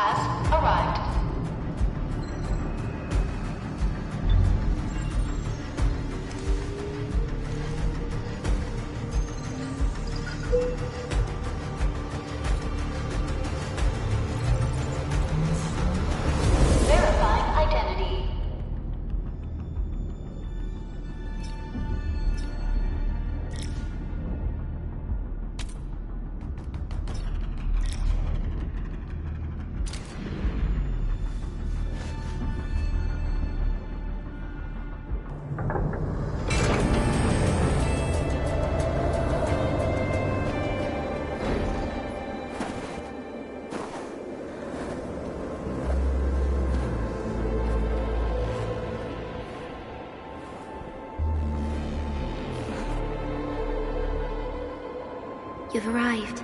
has arrived. Verifying identity. You've arrived.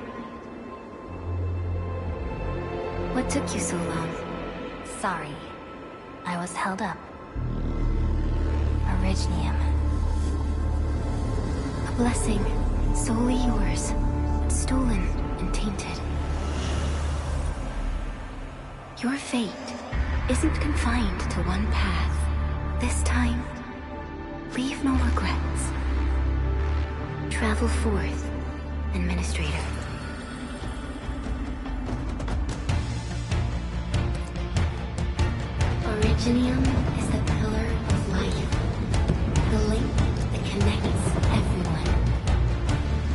What took you so long? Sorry. I was held up. Originium. A blessing, solely yours, stolen and tainted. Your fate isn't confined to one path. This time, leave no regrets. Travel forth, Administrator. Originium is the pillar of life, the link that connects everyone.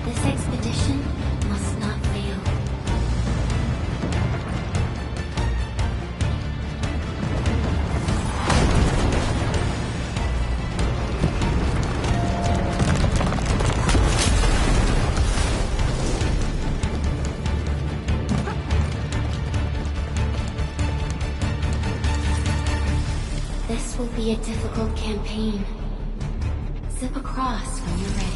This expedition must not fail. This will be a difficult campaign. Zip across when you're ready.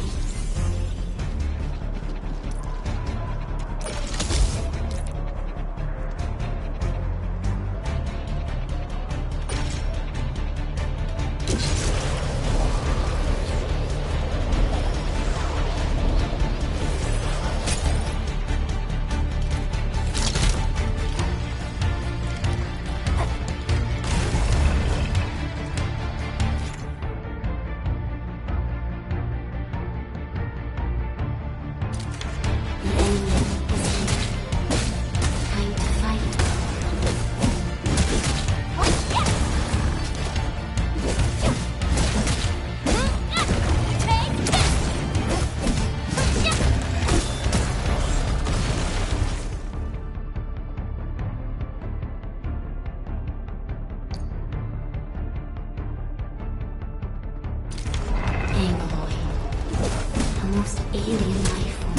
Almost alien life form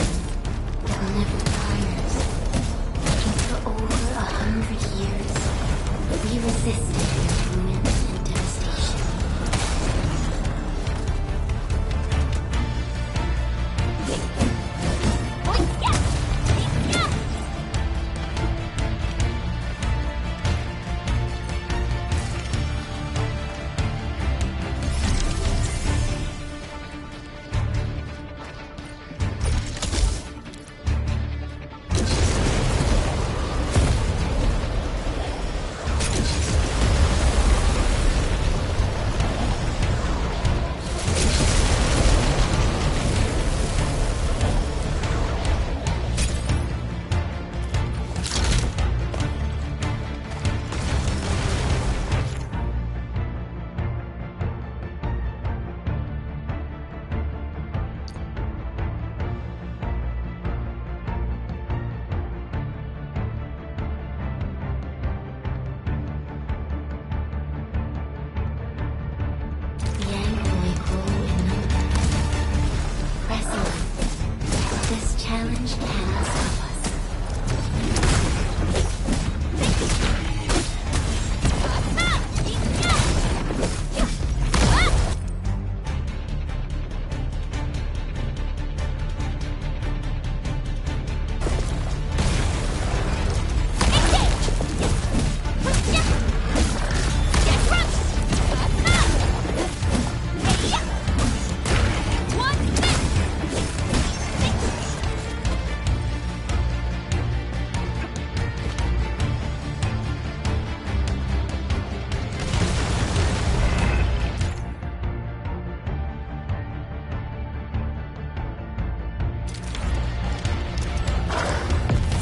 that never tires. For over 100 years, we resisted ruin and devastation.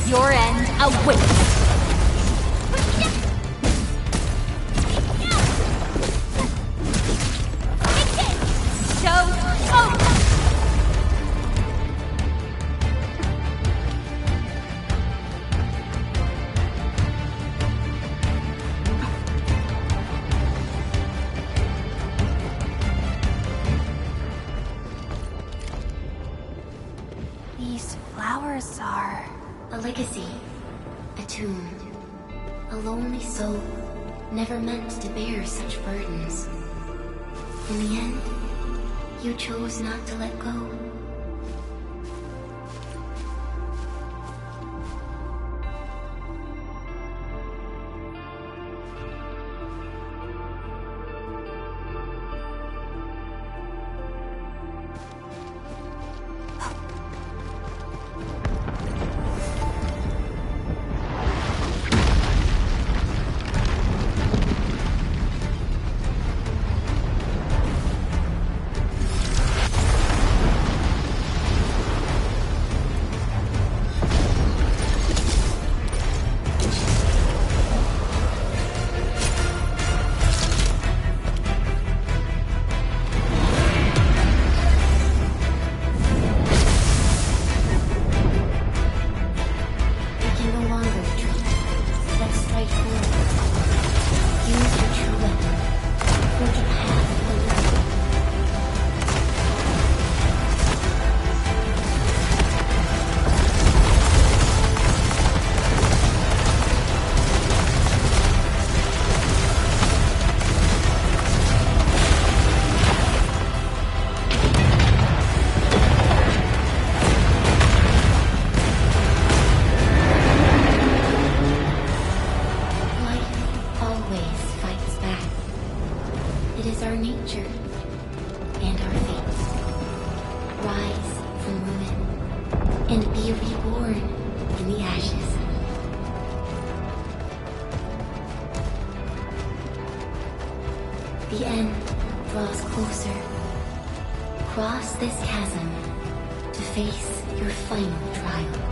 Your end awaits. Show's over. These flowers are... A legacy. A tomb. A lonely soul, never meant to bear such burdens. In the end, you chose not to let go. The end draws closer. Cross this chasm to face your final trial.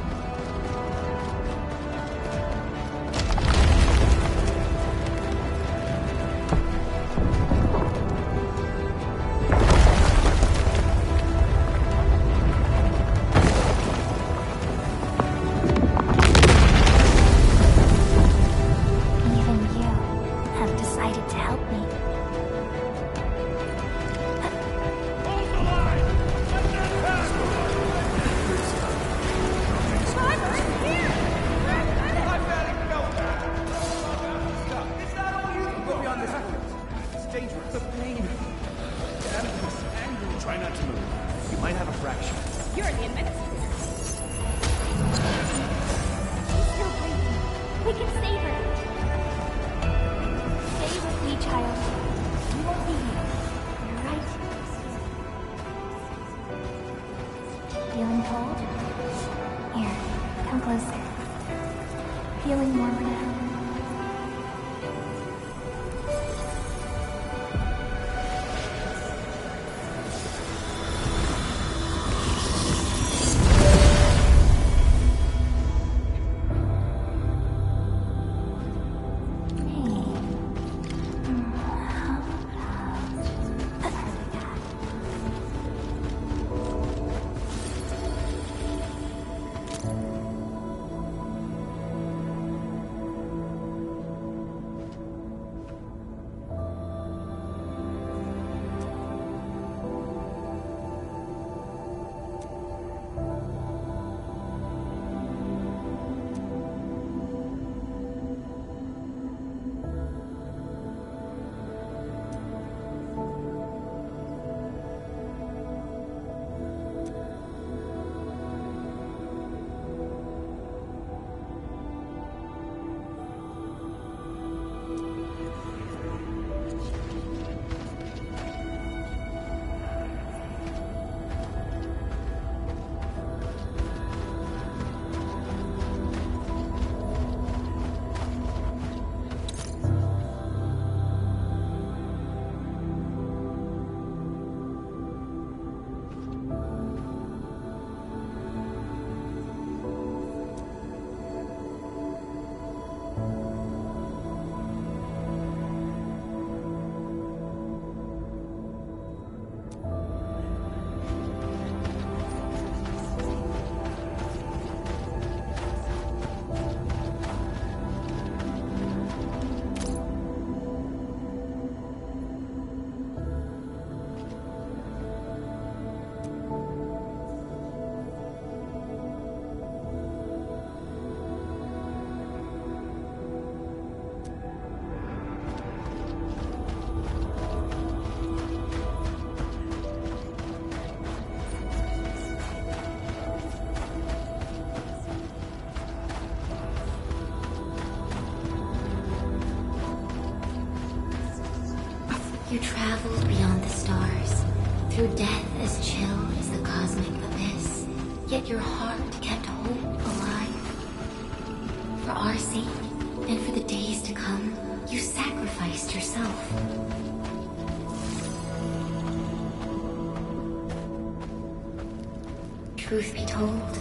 Through death as chill as the cosmic abyss, yet your heart kept hope alive. For our sake, and for the days to come, you sacrificed yourself. Truth be told,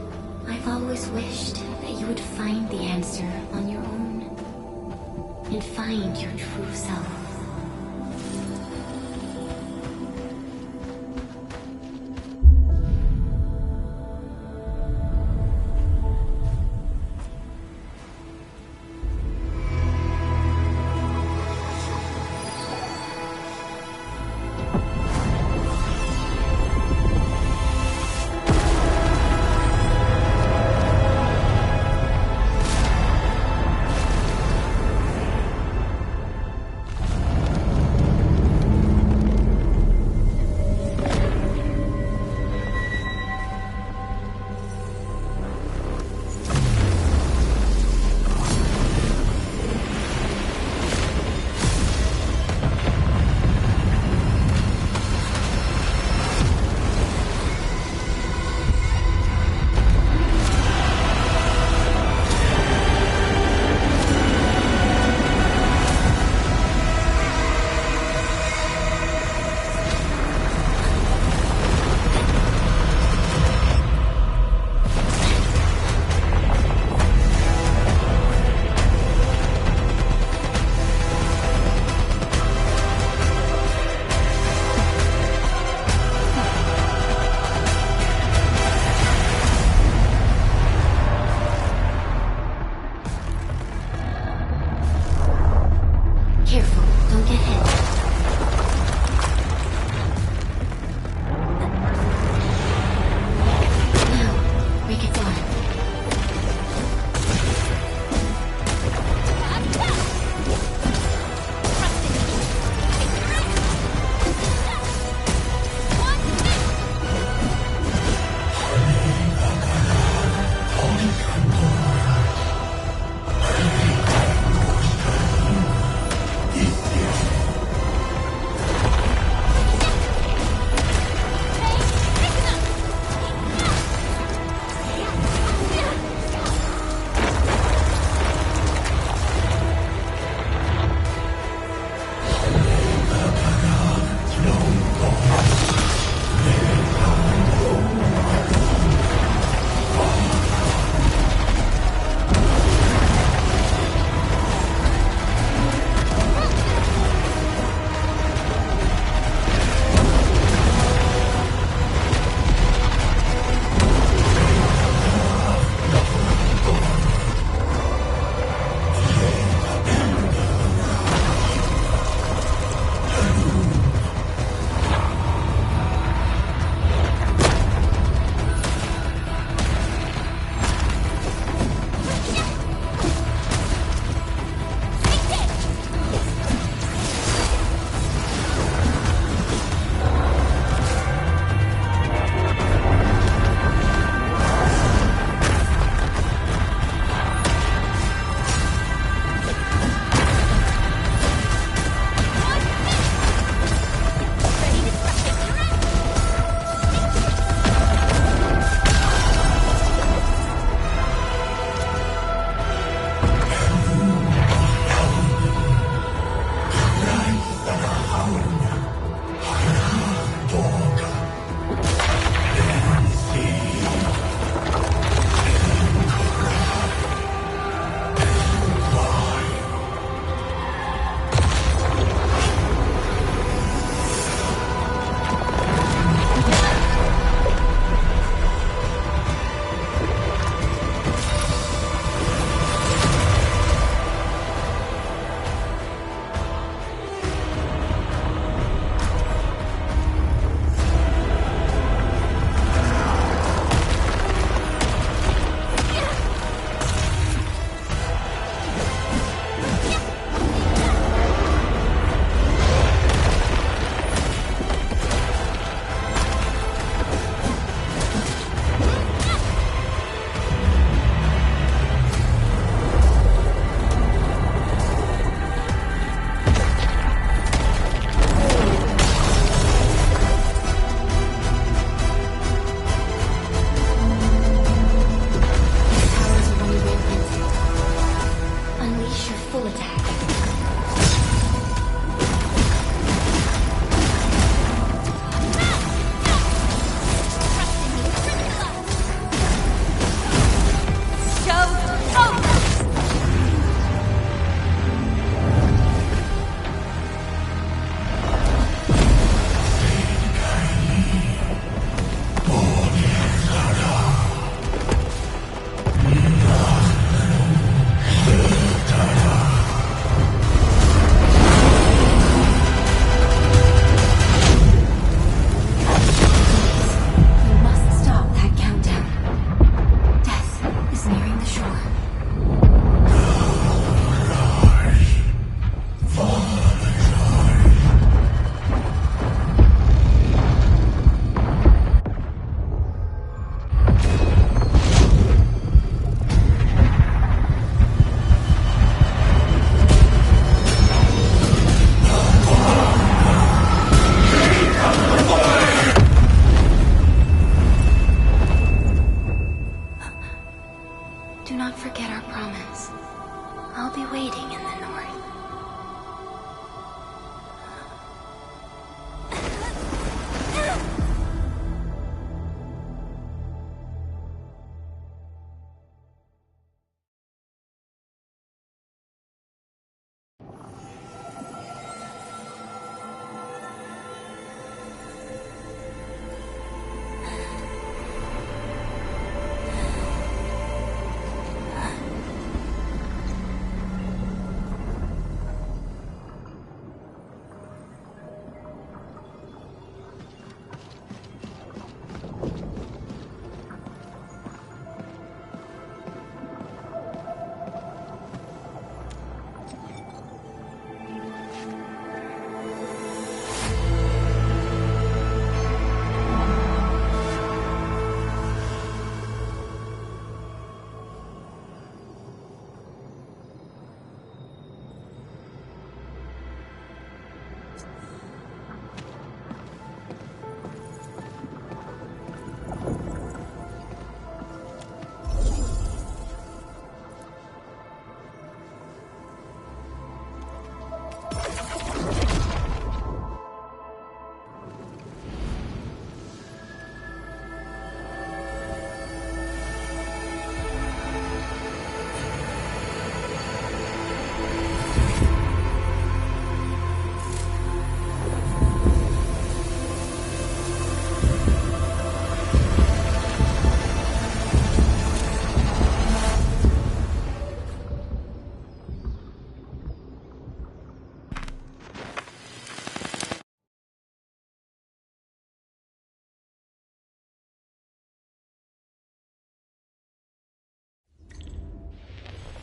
I've always wished that you would find the answer on your own, and find your true self.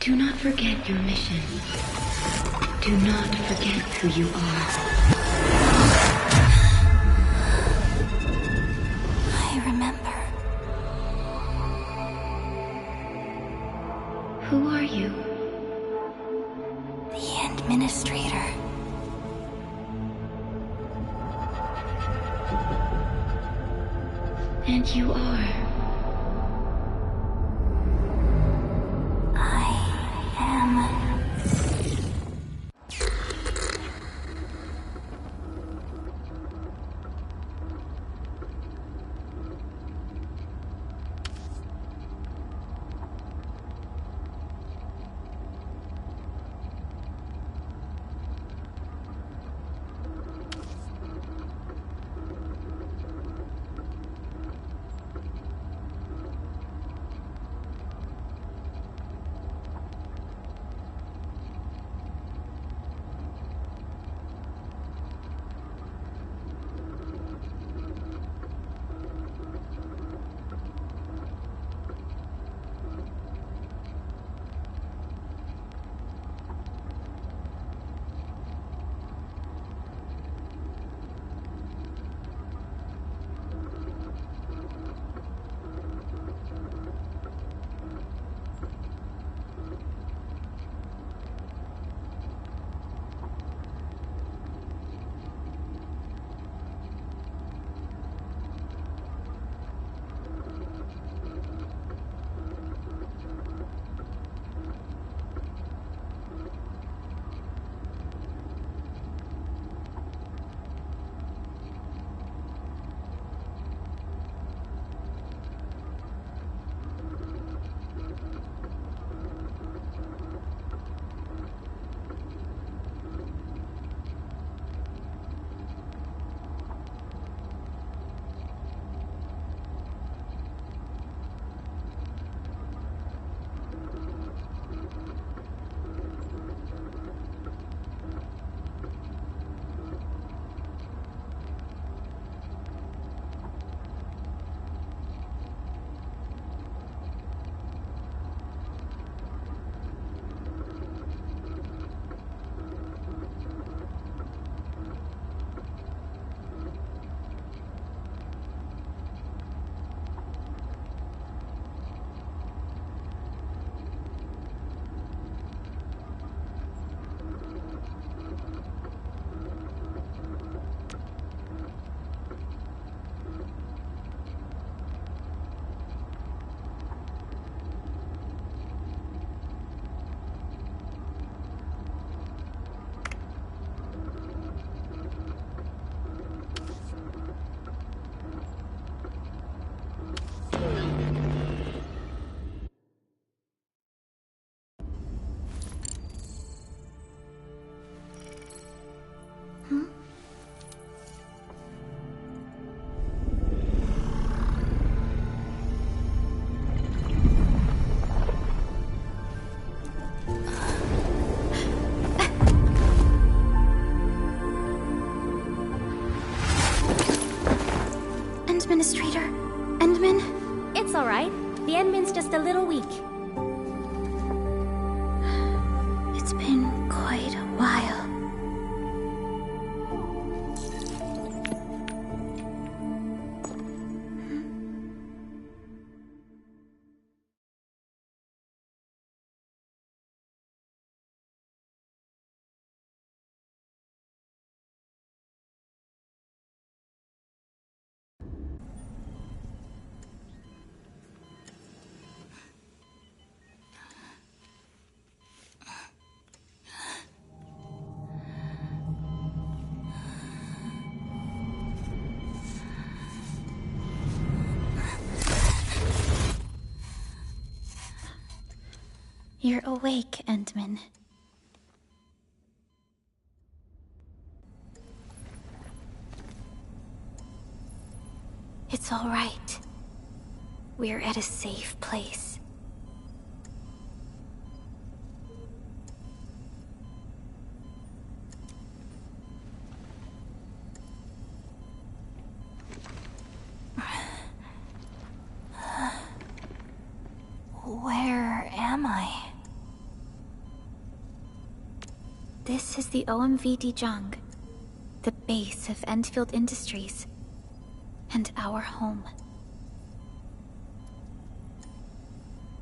Do not forget your mission. Do not forget who you are. I remember. Who are you? The Administrator. And you are. I am. Administrator? Endman? It's alright. The Endman's just a little weak. It's been quite a while. You're awake, Endman. It's all right. We're at a safe place. Where am I? This is the OMV Dijong, the base of Endfield Industries, and our home.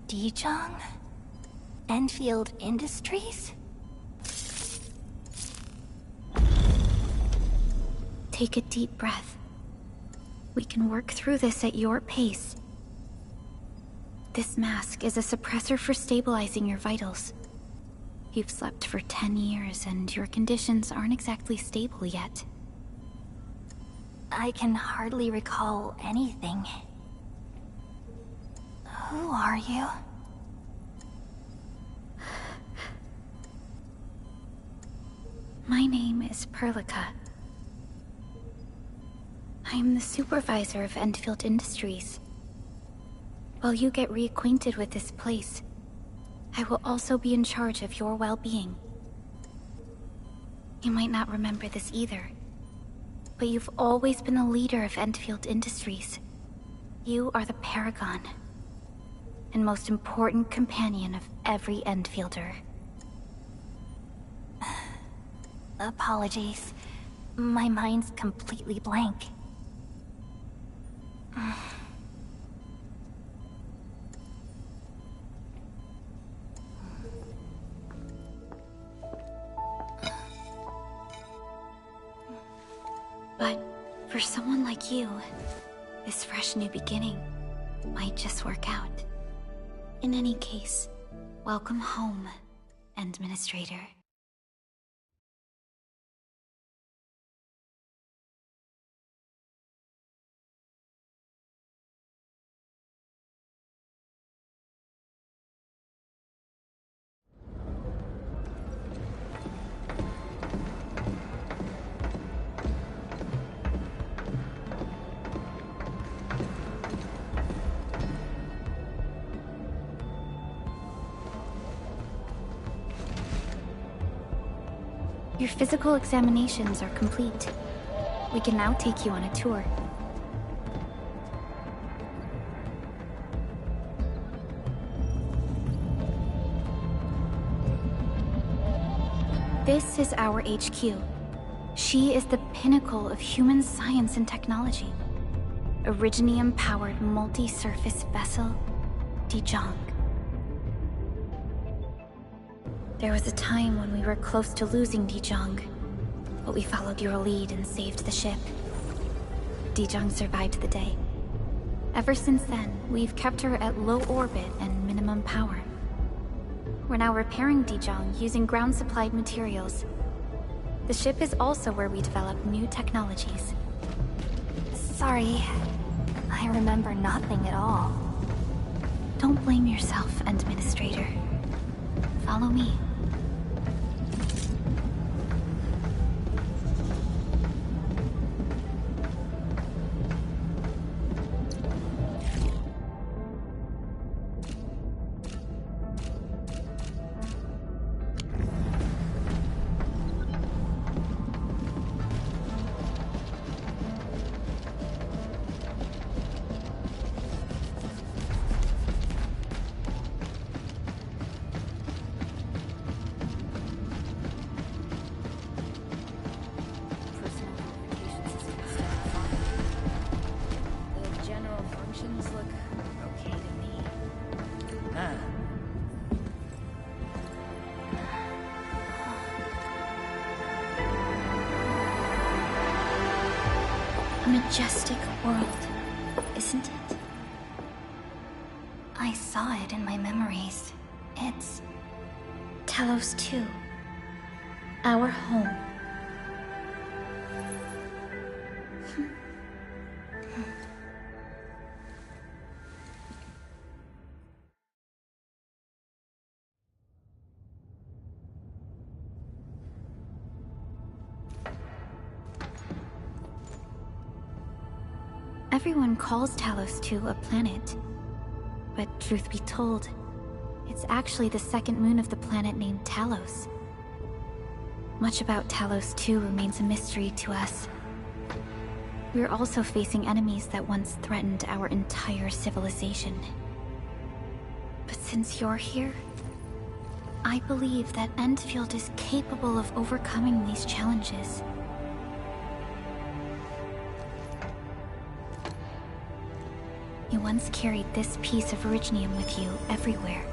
Dijong? Endfield Industries? Take a deep breath. We can work through this at your pace. This mask is a suppressor for stabilizing your vitals. You've slept for 10 years and your conditions aren't exactly stable yet. I can hardly recall anything. Who are you? My name is Perlica. I am the supervisor of Endfield Industries. While you get reacquainted with this place, I will also be in charge of your well-being. You might not remember this either, but you've always been a leader of Endfield Industries. You are the paragon, and most important companion of every Endfielder. Apologies. My mind's completely blank. But for someone like you, this fresh new beginning might just work out. In any case, welcome home, Administrator. Your physical examinations are complete. We can now take you on a tour. This is our HQ. She is the pinnacle of human science and technology. Originium-powered multi-surface vessel, Dijong. There was a time when we were close to losing Dijong, but we followed your lead and saved the ship. Dijong survived the day. Ever since then, we've kept her at low orbit and minimum power. We're now repairing Dijong using ground-supplied materials. The ship is also where we develop new technologies. Sorry. I remember nothing at all. Don't blame yourself, Administrator. Follow me. A majestic world, isn't it? I saw it in my memories. It's... Talos 2. Our home. Everyone calls Talos 2 a planet. But truth be told, it's actually the second moon of the planet named Talos. Much about Talos 2 remains a mystery to us. We're also facing enemies that once threatened our entire civilization. But since you're here, I believe that Endfield is capable of overcoming these challenges. You once carried this piece of Originium with you everywhere.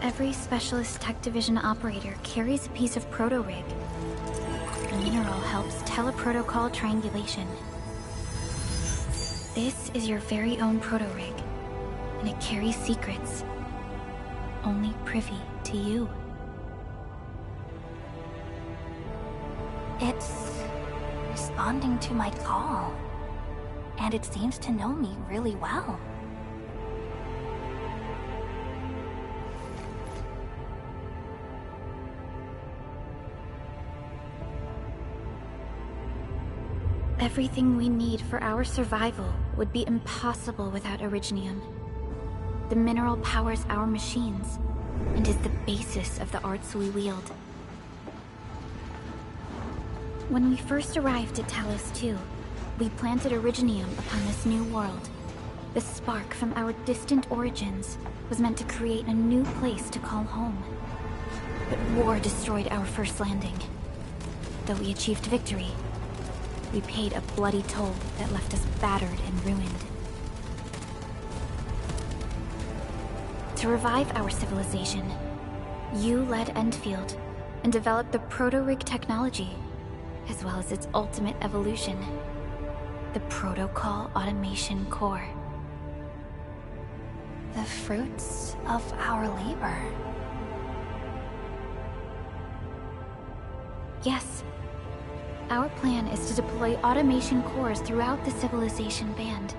Every Specialist Tech Division operator carries a piece of proto-rig. The mineral helps teleprotocol triangulation. This is your very own proto-rig, and it carries secrets only privy to you. It's responding to my call, and it seems to know me really well. Everything we need for our survival would be impossible without Originium. The mineral powers our machines, and is the basis of the arts we wield. When we first arrived at Talos 2, we planted Originium upon this new world. The spark from our distant origins was meant to create a new place to call home. But war destroyed our first landing. Though we achieved victory, we paid a bloody toll that left us battered and ruined. To revive our civilization, you led Endfield and developed the proto-rig technology, as well as its ultimate evolution, the Protocol Automation Core. The fruits of our labor. Yes. Our plan is to deploy automation cores throughout the civilization band.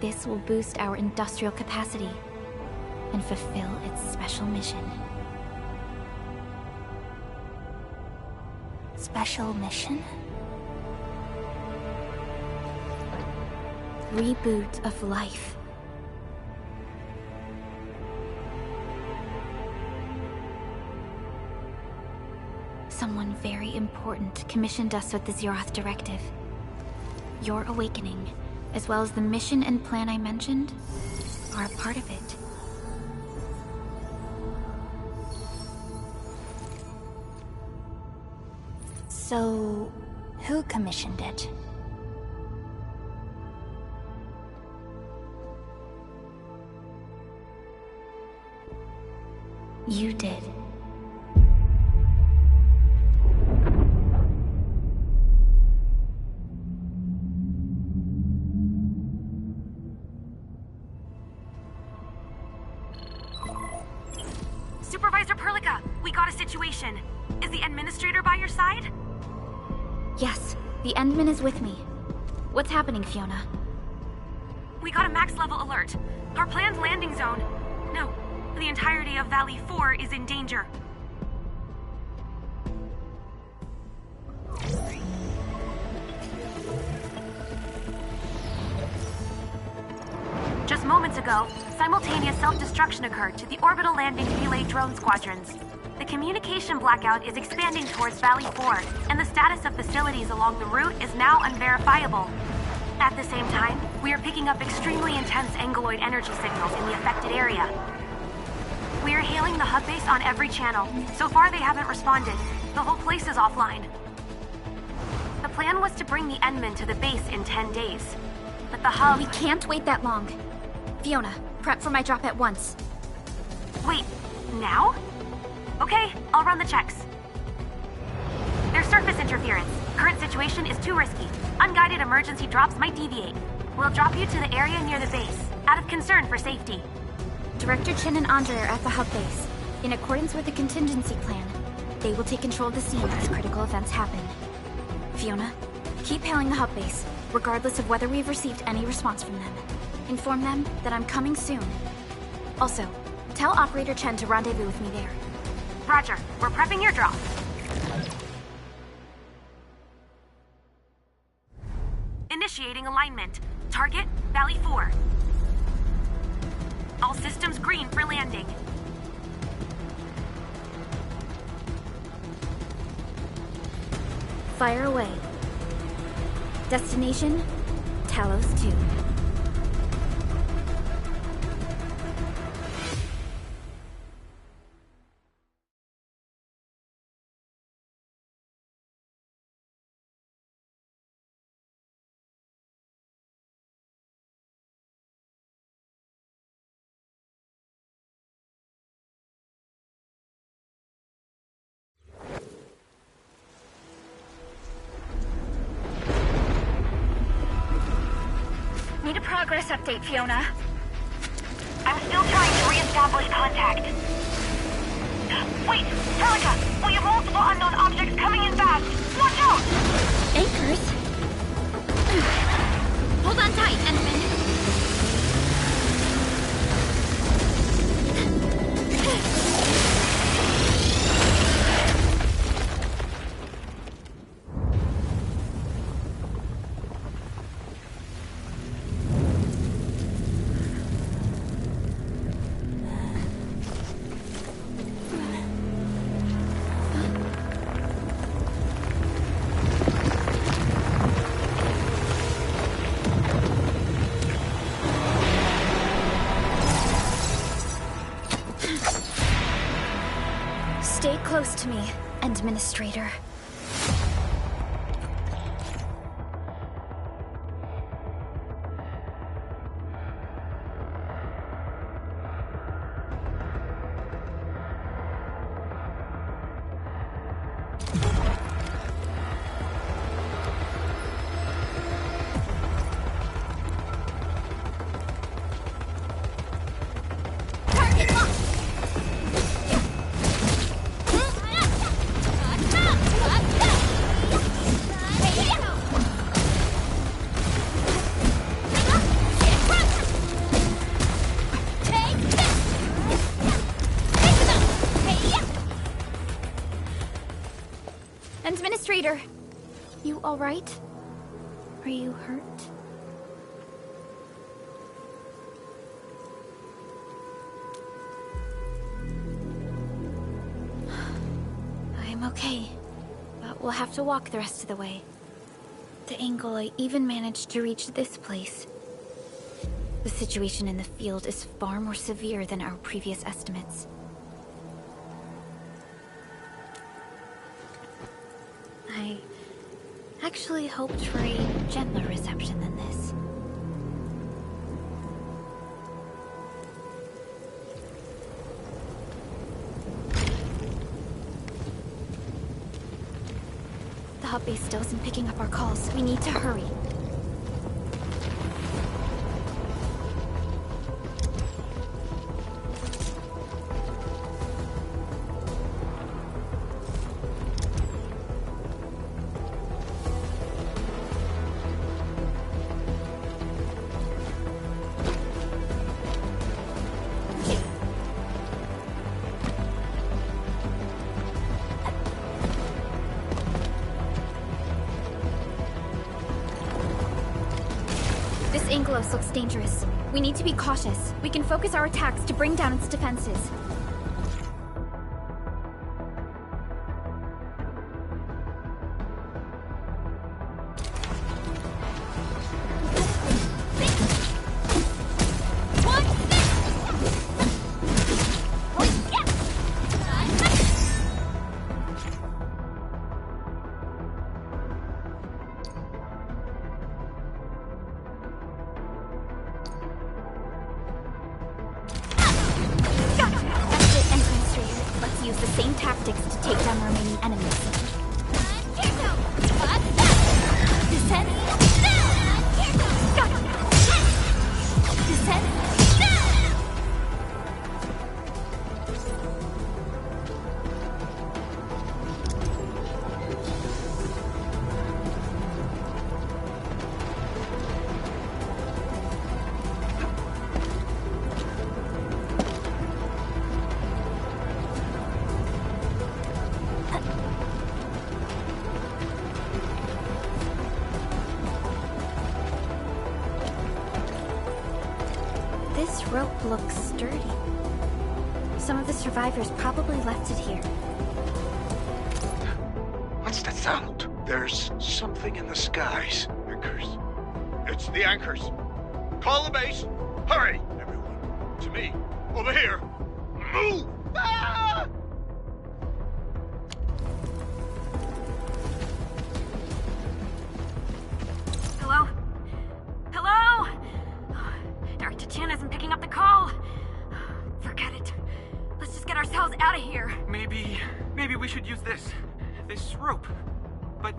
This will boost our industrial capacity and fulfill its special mission. Special mission? Reboot of life. Someone very important commissioned us with the Zeroth Directive. Your awakening, as well as the mission and plan I mentioned, are a part of it. So, who commissioned it? You did. Supervisor Perlica, we got a situation. Is the administrator by your side? Yes, the Endman is with me. What's happening, Fiona? We got a max level alert. Our planned landing zone. No, the entirety of Valley 4 is in danger. Just moments ago, simultaneous self-destruction occurred to the orbital landing relay drone squadrons. The communication blackout is expanding towards Valley 4, and the status of facilities along the route is now unverifiable. At the same time, we are picking up extremely intense angeloid energy signals in the affected area. We are hailing the hub base on every channel. So far, they haven't responded. The whole place is offline. The plan was to bring the Endman to the base in 10 days. But the hub... We can't wait that long. Fiona, prep for my drop at once. Wait, now? Okay, I'll run the checks. There's surface interference. Current situation is too risky. Unguided emergency drops might deviate. We'll drop you to the area near the base, out of concern for safety. Director Chen and Andre are at the hub base. In accordance with the contingency plan, they will take control of the scene as critical events happen. Fiona, keep hailing the hub base, regardless of whether we've received any response from them. Inform them that I'm coming soon. Also, tell Operator Chen to rendezvous with me there. Roger, we're prepping your drop. Initiating alignment. Target, Valley 4. All systems green for landing. Fire away. Destination? Talos 2. Need a progress update, Fiona. I'm still trying to re-establish contact. Wait, Celica, we have multiple unknown objects coming in fast. Watch out! Anchors? Hold on tight, Endman. Stay close to me, Administrator. Administrator, you all right? Are you hurt? I'm okay, but we'll have to walk the rest of the way. The angle I even managed to reach this place. The situation in the field is far more severe than our previous estimates. I actually hoped for a gentler reception than this. The hub base still isn't picking up our calls. We need to hurry. Anglos looks dangerous. We need to be cautious. We can focus our attacks to bring down its defenses. Use the same tactics to take down the remaining enemies. Descend. Descend. This rope looks sturdy. Some of the survivors probably left it here. What's that sound? There's something in the skies. I Anchors. It's the anchors. Call the base. Hurry, everyone. To me. Over here. Move! Ah! Hello? Hello? Dr. Chin isn't picking up the call. Forget it. Let's just get ourselves out of here. Maybe we should use this rope. But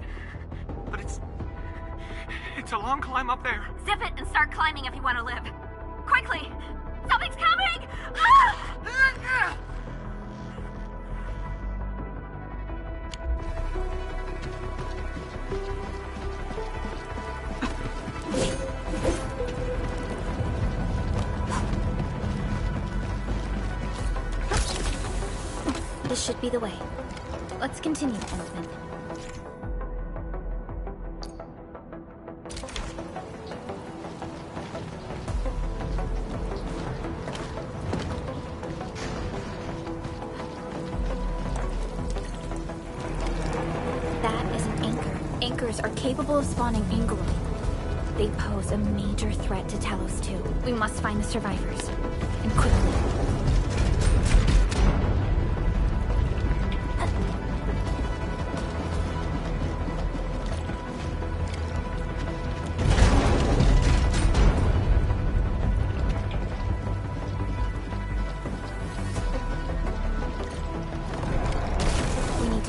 it's a long climb up there. Zip it and start climbing if you want to live. Quickly! Something's coming! Ah! This should be the way. Let's continue, Endfield. That is an anchor. Anchors are capable of spawning Angeloi. They pose a major threat to Talos too. We must find the survivors. And quickly.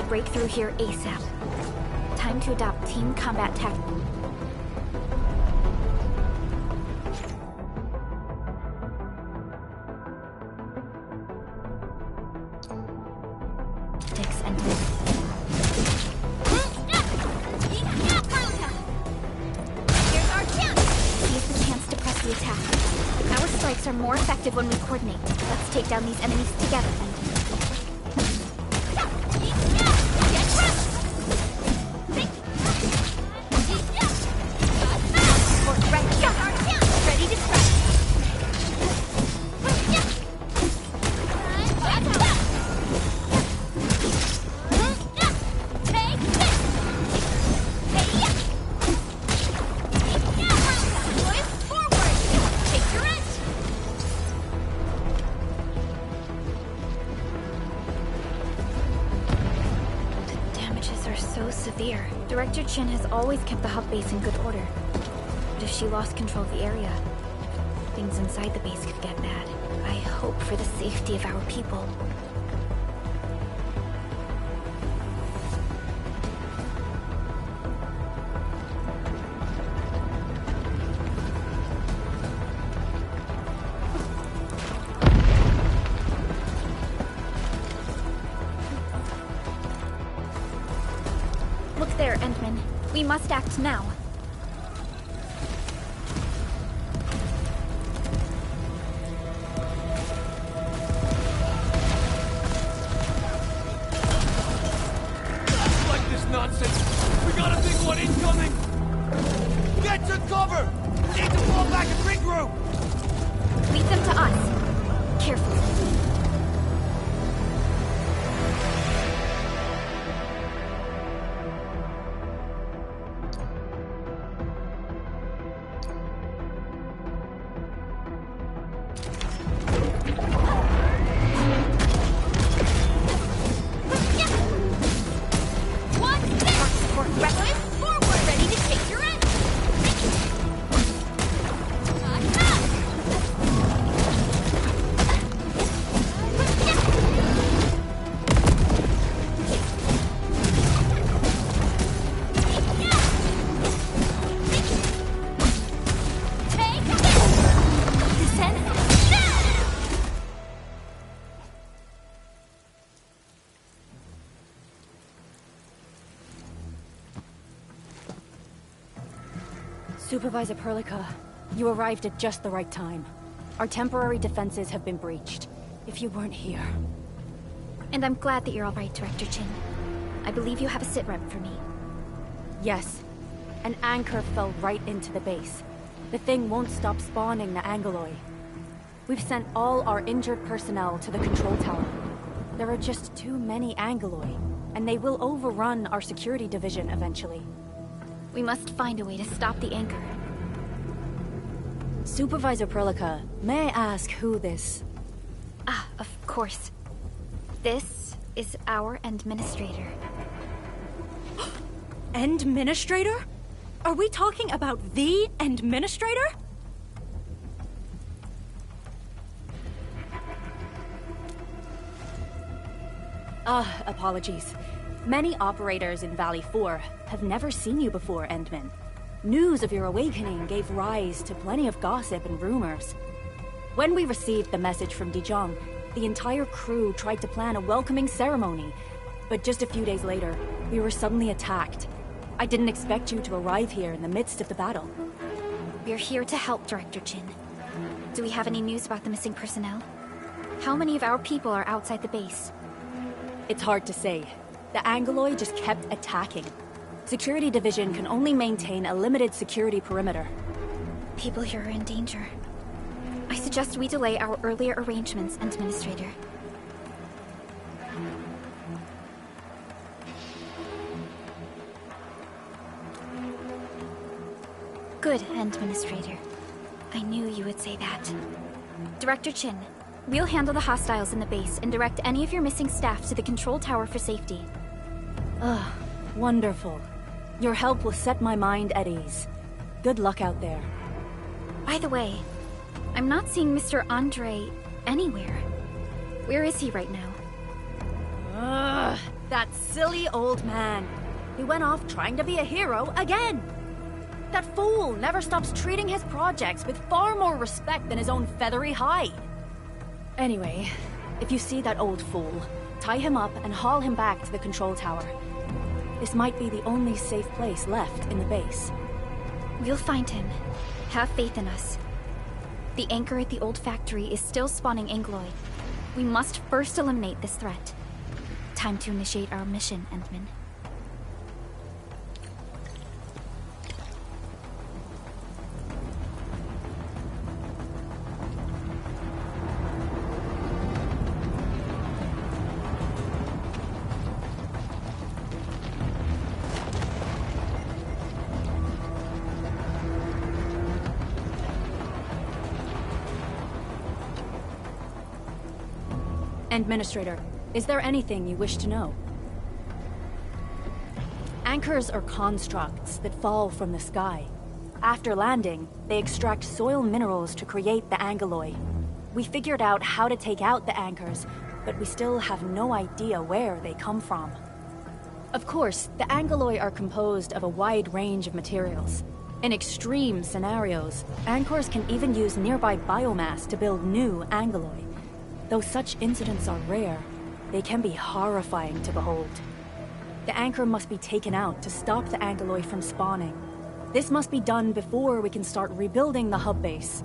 Break through here ASAP. Time to adopt team combat tactics. And Here's our chance! seize the chance to press the attack. Our strikes are more effective when we coordinate. Let's take down these enemies together, Endfield. Director Chin has always kept the hub base in good order. But if she lost control of the area, things inside the base could get bad. I hope for the safety of our people. Look there, Endman. We must act now. Like this nonsense. We got a big one incoming. Get to cover! We need to fall back and regroup! Lead them to us. Carefully. Supervisor Perlica, you arrived at just the right time. Our temporary defenses have been breached. If you weren't here... And I'm glad that you're all right, Director Chin. I believe you have a sit-rep for me. Yes. An anchor fell right into the base. The thing won't stop spawning the Angeloi. We've sent all our injured personnel to the control tower. There are just too many Angeloi, and they will overrun our security division eventually. We must find a way to stop the anchor. Supervisor Prelica, may I ask who this... Ah, of course. This is our administrator. Endministrator? Are we talking about the Endministrator? Apologies. Many operators in Valley 4 have never seen you before, Endman. News of your awakening gave rise to plenty of gossip and rumors. When we received the message from Dijong, the entire crew tried to plan a welcoming ceremony, but just a few days later, we were suddenly attacked. I didn't expect you to arrive here in the midst of the battle. We're here to help, Director Jin. Do we have any news about the missing personnel? How many of our people are outside the base? It's hard to say. The Angoloi just kept attacking. Security Division can only maintain a limited security perimeter. People here are in danger. I suggest we delay our earlier arrangements, Administrator. Good, Administrator. I knew you would say that. Director Chin, we'll handle the hostiles in the base and direct any of your missing staff to the control tower for safety. Wonderful. Your help will set my mind at ease. Good luck out there. By the way, I'm not seeing Mr. Andre anywhere. Where is he right now? That silly old man. He went off trying to be a hero again. That fool never stops treating his projects with far more respect than his own feathery hide. Anyway, if you see that old fool, tie him up and haul him back to the control tower. This might be the only safe place left in the base. We'll find him. Have faith in us. The anchor at the old factory is still spawning Angoloi. We must first eliminate this threat. Time to initiate our mission, Endman. Administrator, is there anything you wish to know? Anchors are constructs that fall from the sky. After landing, they extract soil minerals to create the Angoloi. We figured out how to take out the anchors, but we still have no idea where they come from. Of course, the Angoloi are composed of a wide range of materials. In extreme scenarios, anchors can even use nearby biomass to build new Angoloi. Though such incidents are rare, they can be horrifying to behold. The anchor must be taken out to stop the Angoloi from spawning. This must be done before we can start rebuilding the hub base.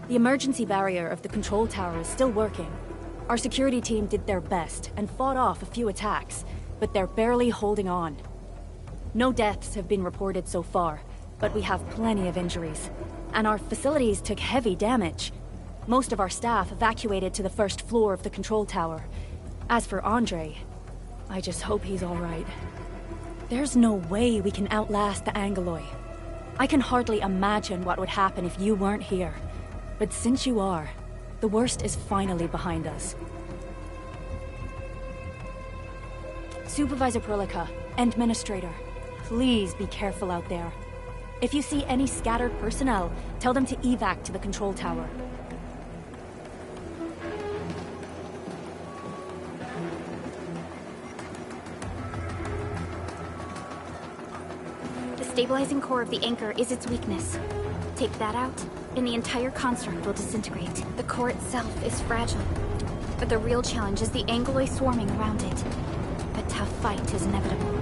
The emergency barrier of the control tower is still working. Our security team did their best and fought off a few attacks, but they're barely holding on. No deaths have been reported so far, but we have plenty of injuries. And our facilities took heavy damage. Most of our staff evacuated to the first floor of the control tower. As for Andre, I just hope he's all right. There's no way we can outlast the Angoloi. I can hardly imagine what would happen if you weren't here. But since you are, the worst is finally behind us. Supervisor Prelica, Administrator, please be careful out there. If you see any scattered personnel, tell them to evac to the control tower. The stabilizing core of the anchor is its weakness. Take that out, and the entire construct will disintegrate. The core itself is fragile, but the real challenge is the Angoloi swarming around it. A tough fight is inevitable.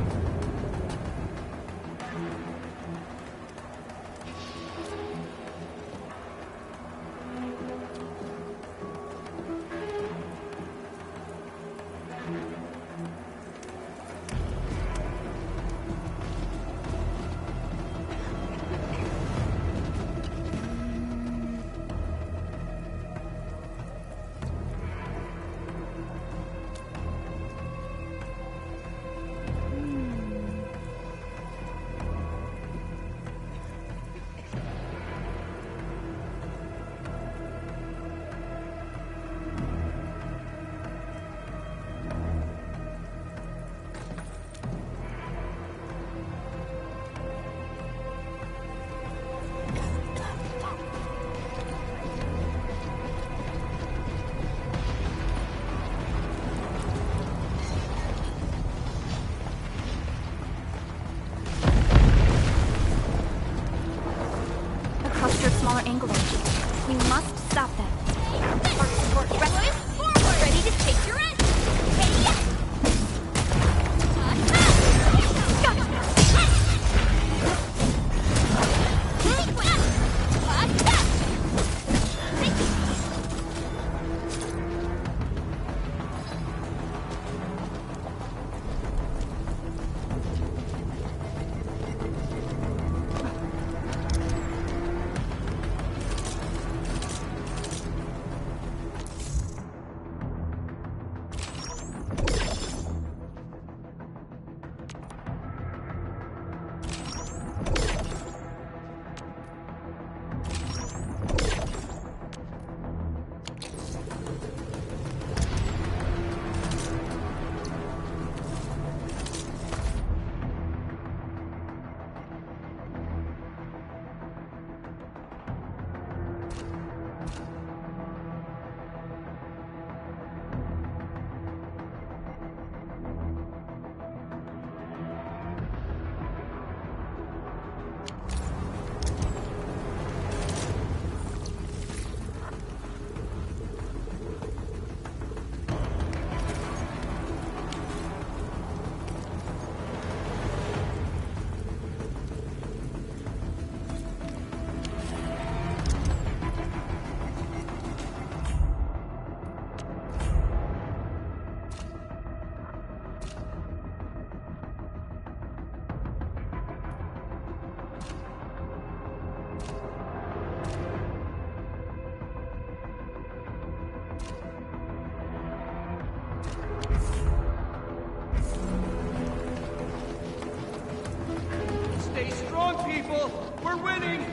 people! We're winning!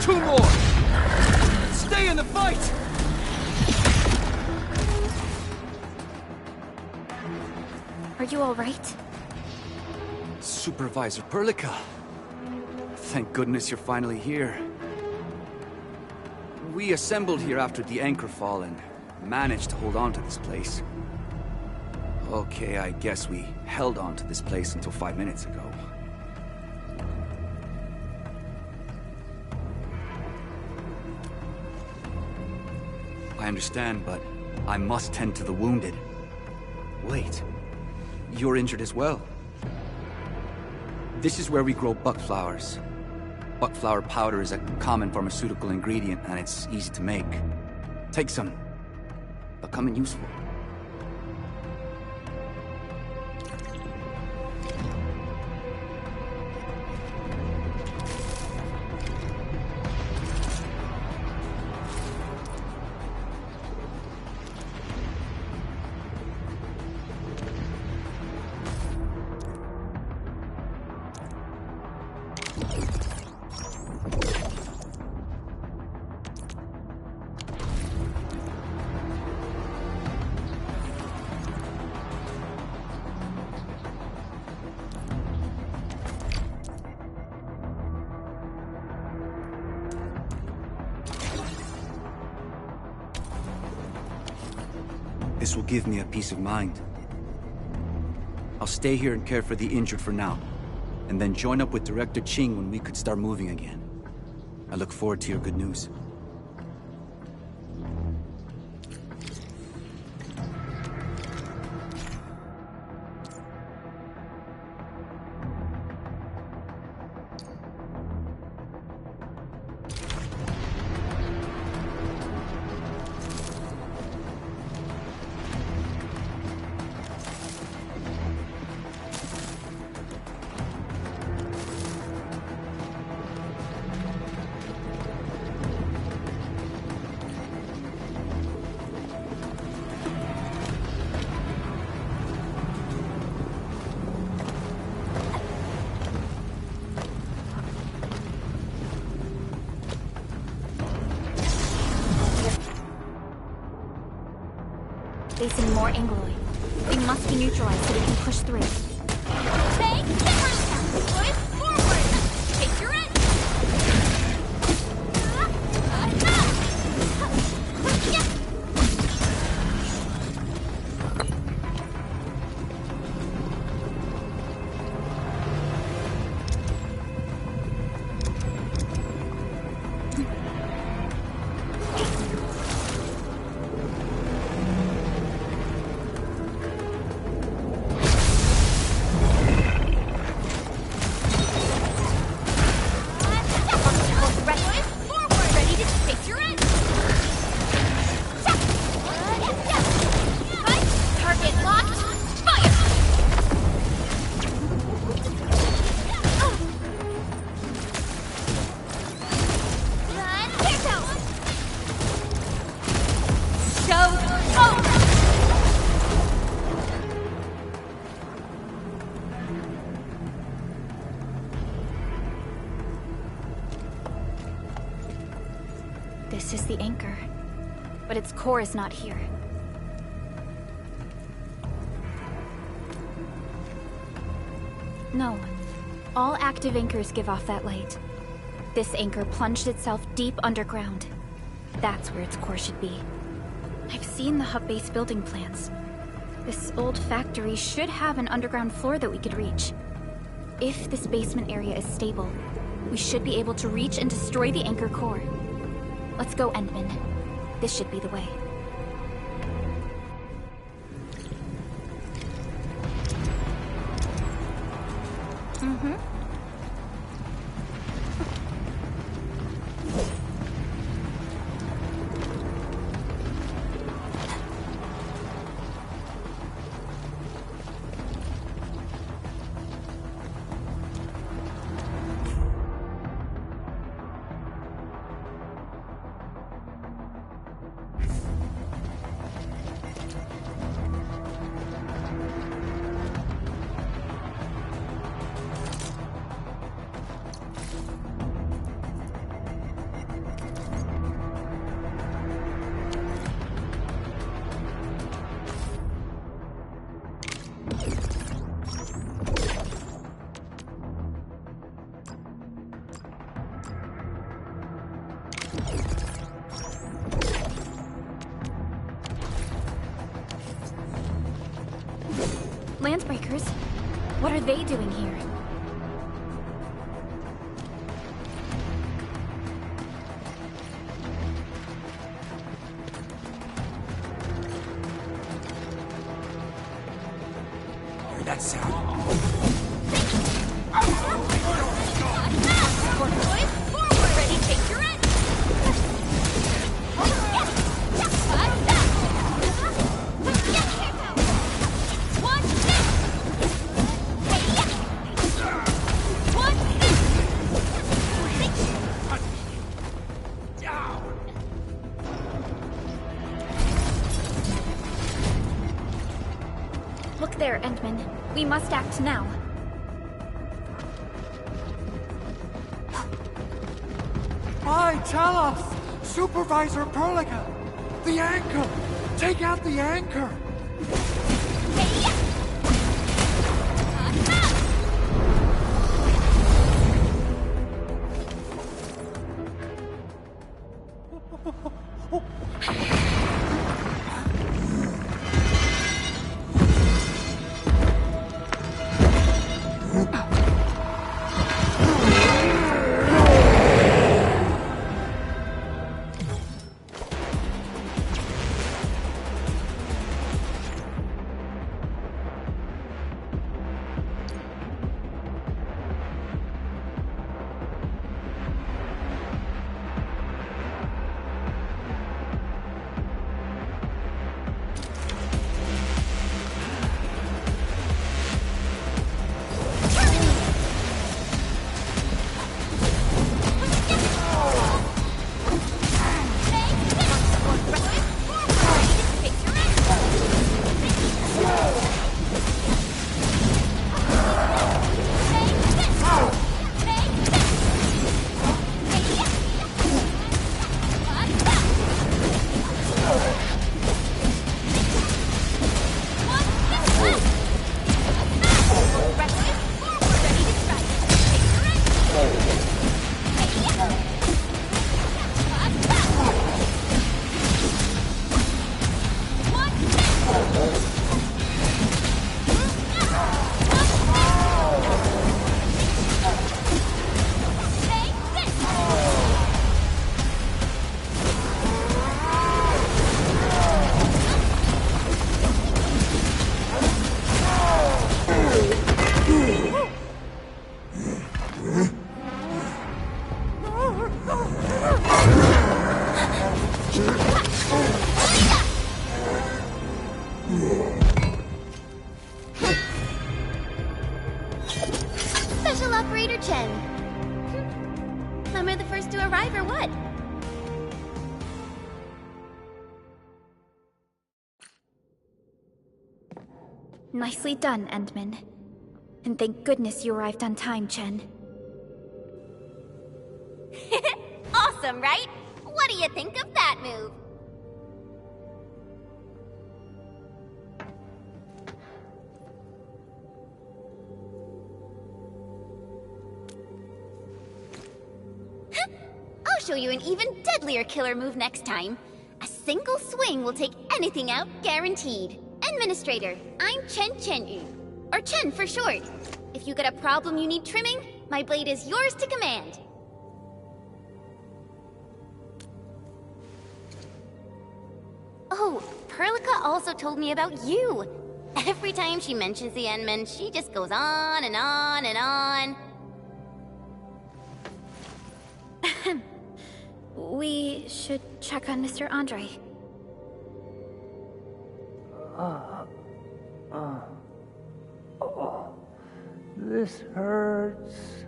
Two more! Stay in the fight! Are you alright? Supervisor Perlica. Thank goodness you're finally here. We assembled here after the anchor fall and managed to hold on to this place. Okay, I guess we held on to this place until 5 minutes ago. I understand, but I must tend to the wounded. Wait, you're injured as well. This is where we grow buckflowers. Buckflower powder is a common pharmaceutical ingredient, and it's easy to make. Take some. They'll come in useful. This will give me a peace of mind. I'll stay here and care for the injured for now, and then join up with Director Ching when we could start moving again. I look forward to your good news. Facing more Angloid. They must be neutralized so we can push through. Take the first foot forward! Take your end! This is the anchor, but its core is not here. No. All active anchors give off that light. This anchor plunged itself deep underground. That's where its core should be. I've seen the hub base building plans. This old factory should have an underground floor that we could reach. If this basement area is stable, we should be able to reach and destroy the anchor core. Let's go, Endman. This should be the way. What are they doing here? Hear that sound? Look there, Endman. We must act now. Aye, tell us! Supervisor Perlica! The anchor! Take out the anchor! Special Operator Chen. Am I the first to arrive or what? Nicely done, Endman. And thank goodness you arrived on time, Chen. Awesome, right? What do you think of that move? I'll show you an even deadlier killer move next time. A single swing will take anything out, guaranteed. Administrator, I'm Chen Chen-yu, or Chen for short. If you got a problem you need trimming, my blade is yours to command. Oh, Perlica also told me about you. Every time she mentions the Endman, she just goes on and on and on. We should check on Mr. Andre. This hurts.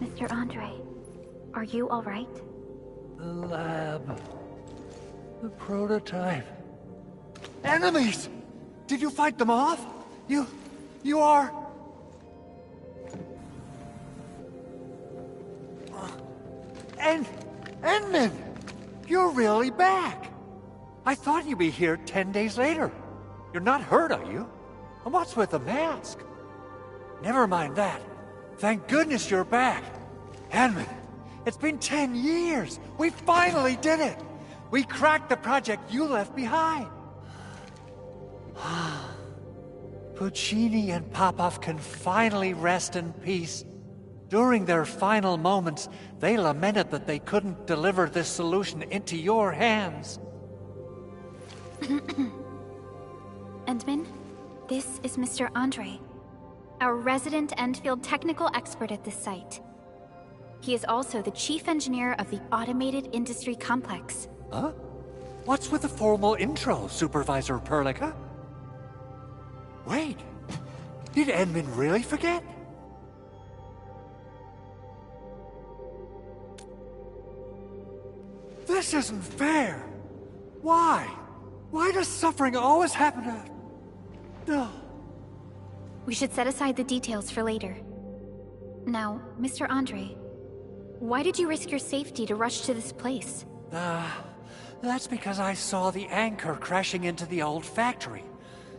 Mr. Andre, are you all right? The lab. The prototype. Enemies! Did you fight them off? You are... Endman! You're really back! I thought you'd be here 10 days later. You're not hurt, are you? And what's with the mask? Never mind that. Thank goodness you're back. Endman, it's been 10 years. We finally did it. We cracked the project you left behind. Puccini and Popov can finally rest in peace. During their final moments, they lamented that they couldn't deliver this solution into your hands. Endman, this is Mr. Andre, our resident Endfield technical expert at this site. He is also the chief engineer of the Automated Industry Complex. Huh? What's with the formal intro, Supervisor Perlica? Wait, did Endman really forget? This isn't fair. Why? Why does suffering always happen to... No. We should set aside the details for later. Now, Mr. Andre, why did you risk your safety to rush to this place? That's because I saw the anchor crashing into the old factory.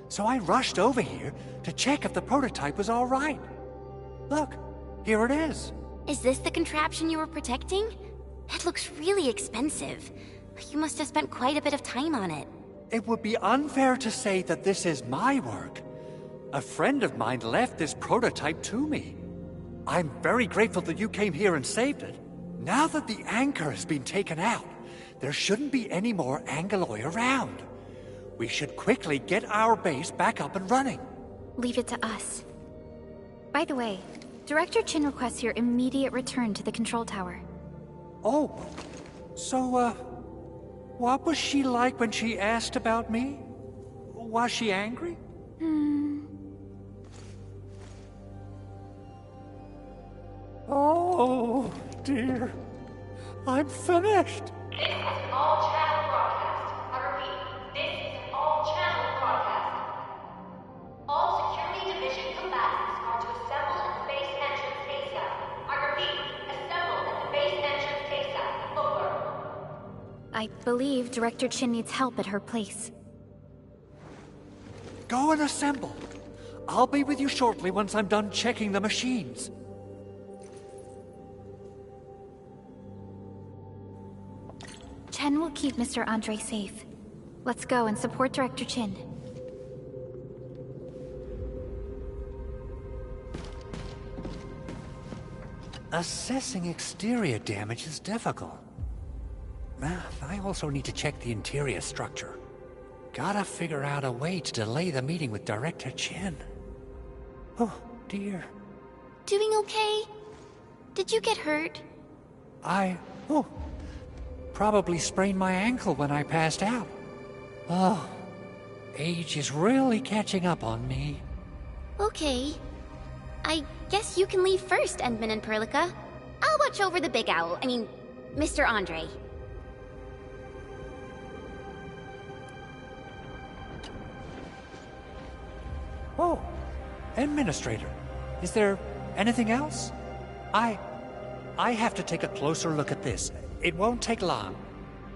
So I rushed over here to check if the prototype was all right. Look, here it is. Is this the contraption you were protecting? It looks really expensive. You must have spent quite a bit of time on it. It would be unfair to say that this is my work. A friend of mine left this prototype to me. I'm very grateful that you came here and saved it. Now that the anchor has been taken out, there shouldn't be any more Angeloi around. We should quickly get our base back up and running. Leave it to us. By the way, Director Chin requests your immediate return to the control tower. Oh, so, what was she like when she asked about me? Was she angry? Oh, dear. I'm finished. This is an all-channel broadcast. I repeat, this is an all-channel broadcast. All security division combatants are to assemble at the base entrance ASAP. I repeat, assemble at the base entrance ASAP. Over. I believe Director Chin needs help at her place. Go and assemble. I'll be with you shortly once I'm done checking the machines. Chen will keep Mr. Andre safe. Let's go and support Director Chin. Assessing exterior damage is difficult. I also need to check the interior structure. Gotta figure out a way to delay the meeting with Director Chin. Oh, dear. Doing okay? Did you get hurt? Probably sprained my ankle when I passed out. Oh, age is really catching up on me. Okay. I guess you can leave first, Endman and Perlica. I'll watch over the big owl. Mr. Andre. Oh, Administrator. Is there anything else? I have to take a closer look at this. It won't take long.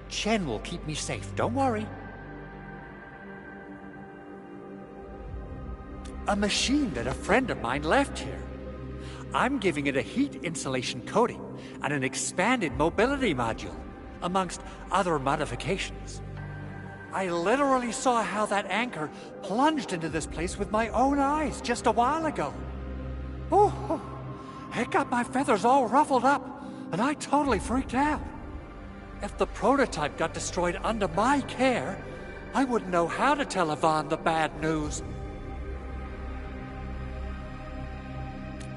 Chen will keep me safe, don't worry. A machine that a friend of mine left here. I'm giving it a heat insulation coating and an expanded mobility module, amongst other modifications. I literally saw how that anchor plunged into this place with my own eyes just a while ago. Oh, it got my feathers all ruffled up, and I totally freaked out. If the prototype got destroyed under my care, I wouldn't know how to tell Yvonne the bad news.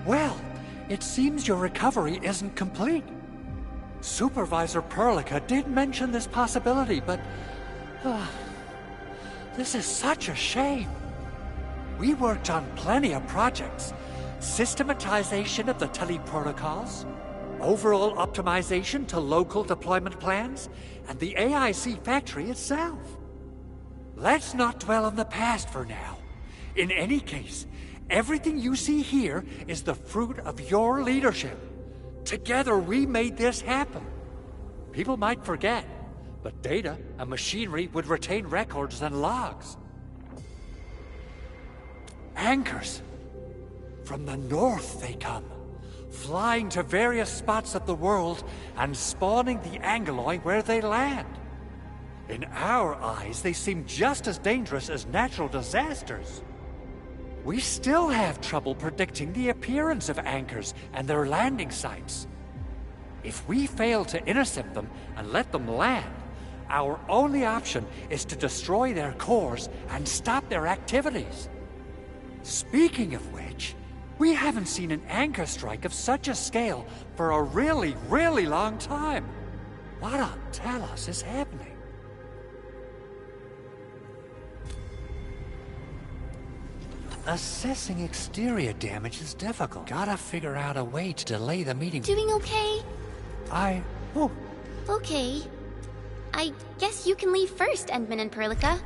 Well, it seems your recovery isn't complete. Supervisor Perlica did mention this possibility, but... this is such a shame. We worked on plenty of projects. Systematization of the teleprotocols, overall optimization to local deployment plans, and the AIC factory itself. Let's not dwell on the past for now. In any case, everything you see here is the fruit of your leadership. Together we made this happen. People might forget, but data and machinery would retain records and logs. Anchors. From the north they come, flying to various spots of the world and spawning the Angeloi where they land. In our eyes, they seem just as dangerous as natural disasters. we still have trouble predicting the appearance of anchors and their landing sites. If we fail to intercept them and let them land, our only option is to destroy their cores and stop their activities. Speaking of which, we haven't seen an anchor strike of such a scale for a really, really long time. What on Talos is happening? Assessing exterior damage is difficult. Gotta figure out a way to delay the meeting. Doing okay? Oh, Okay. I guess you can leave first, Endman and Perlica.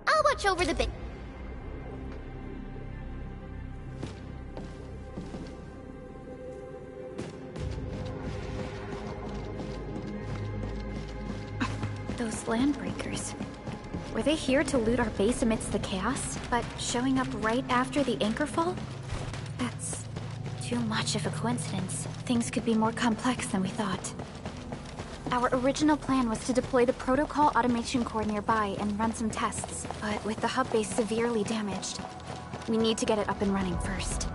I'll watch over the bit. Those landbreakers. Were they here to loot our base amidst the chaos, but showing up right after the anchor fall? That's too much of a coincidence. Things could be more complex than we thought. Our original plan was to deploy the protocol automation core nearby and run some tests, but with the hub base severely damaged, we need to get it up and running first.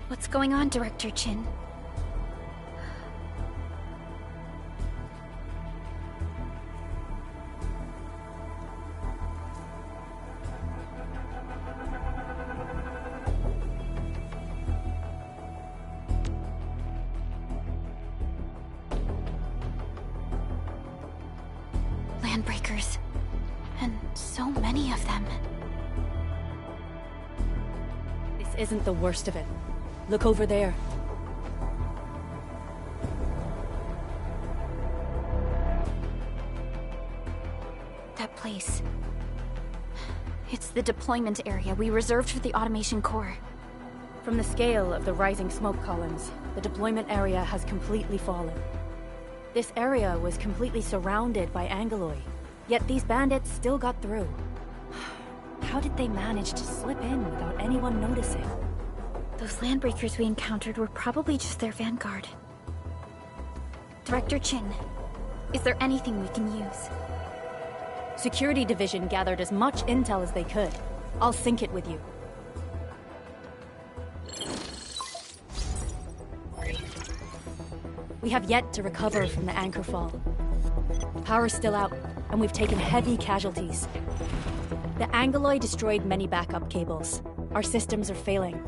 What's going on, Director Chin? Landbreakers. And so many of them. This isn't the worst of it. Look over there. That place. It's the deployment area we reserved for the automation core. From the scale of the rising smoke columns, the deployment area has completely fallen. This area was completely surrounded by Angoloi, yet these bandits still got through. How did they manage to slip in without anyone noticing? Those landbreakers we encountered were probably just their vanguard. Director Chin, is there anything we can use? Security Division gathered as much intel as they could. I'll sync it with you. We have yet to recover from the anchor fall. Power's still out, and we've taken heavy casualties. The Angoloi destroyed many backup cables. Our systems are failing.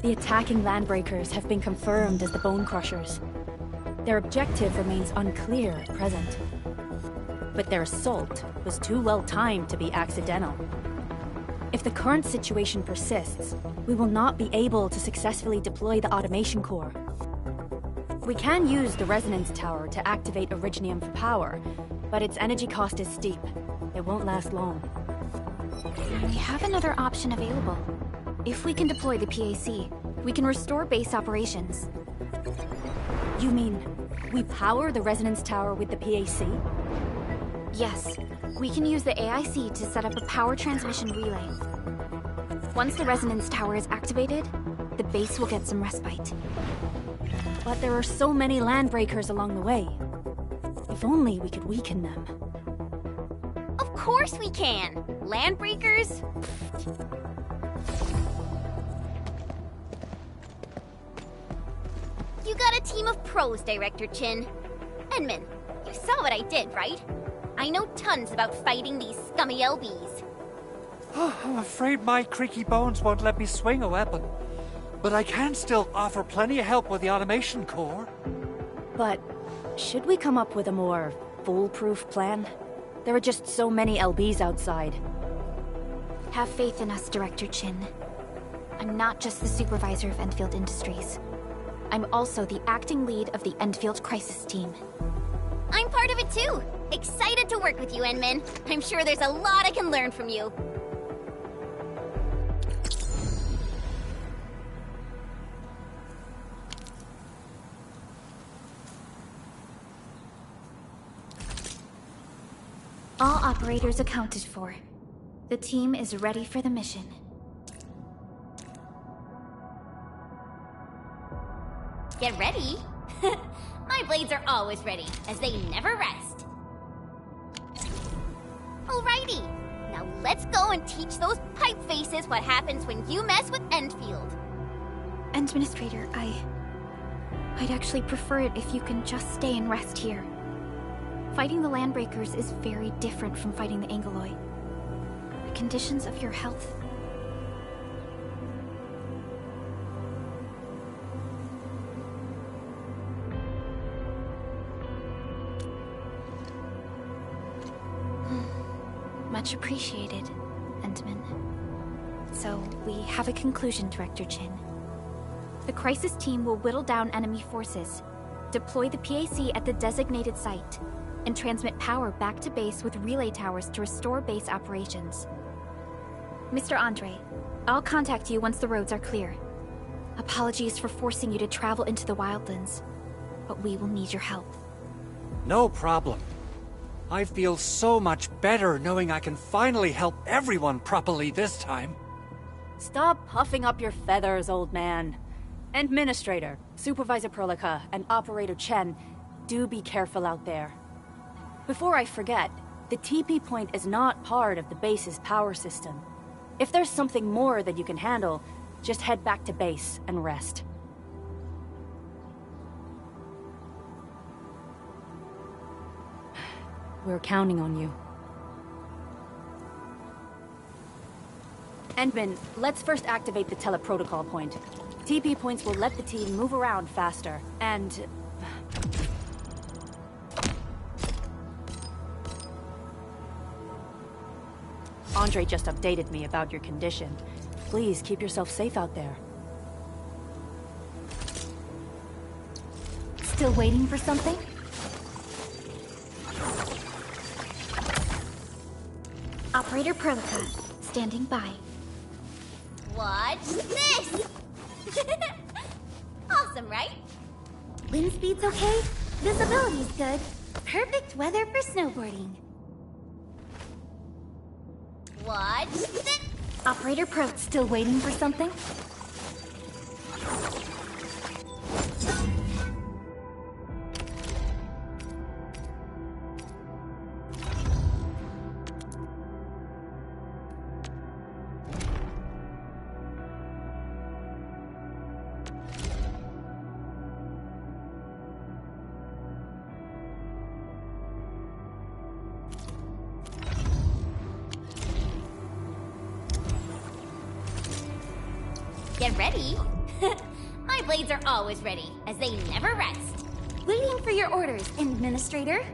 The attacking landbreakers have been confirmed as the Bone Crushers. Their objective remains unclear at present. But their assault was too well timed to be accidental. If the current situation persists, we will not be able to successfully deploy the automation core. We can use the resonance tower to activate Originium for power, but its energy cost is steep. It won't last long. We have another option available. If we can deploy the PAC, we can restore base operations. You mean, we power the resonance tower with the PAC? Yes, we can use the AIC to set up a power transmission relay. Once the resonance tower is activated, the base will get some respite. But there are so many landbreakers along the way. If only we could weaken them. Of course we can! Landbreakers? You got a team of pros, Director Chin. Endman, you saw what I did, right? I know tons about fighting these scummy LBs. I'm afraid my creaky bones won't let me swing a weapon. But I can still offer plenty of help with the automation core. But should we come up with a more foolproof plan? There are just so many LBs outside. Have faith in us, Director Chin. I'm not just the supervisor of Endfield Industries. I'm also the acting lead of the Endfield Crisis Team. I'm part of it too! Excited to work with you, Endman. I'm sure there's a lot I can learn from you. All operators accounted for. The team is ready for the mission. Get ready? My blades are always ready, as they never rest. Alrighty, now let's go and teach those pipe faces what happens when you mess with Endfield. Administrator, I'd actually prefer it if you can just stay and rest here. Fighting the Landbreakers is very different from fighting the Angoloi. The conditions of your health... Much appreciated, Endman. So, we have a conclusion, Director Chin. The Crisis Team will whittle down enemy forces, deploy the PAC at the designated site, and transmit power back to base with relay towers to restore base operations. Mr. Andre, I'll contact you once the roads are clear. Apologies for forcing you to travel into the wildlands, but we will need your help. No problem. I feel so much better knowing I can finally help everyone properly this time. Stop puffing up your feathers, old man. Administrator, Supervisor Prolica, and Operator Chen, do be careful out there. Before I forget, the TP point is not part of the base's power system. If there's something more that you can handle, just head back to base and rest. We're counting on you. Endman, let's first activate the teleprotocol point. TP points will let the team move around faster, and... Andre just updated me about your condition. Please keep yourself safe out there. Still waiting for something? Operator Prolica, standing by. Watch this! Awesome, right? Wind speed's okay? Visibility's good. Perfect weather for snowboarding. Watch this! Operator Pro, still waiting for something? Get ready? My blades are always ready, as they never rest. Waiting for your orders, Administrator.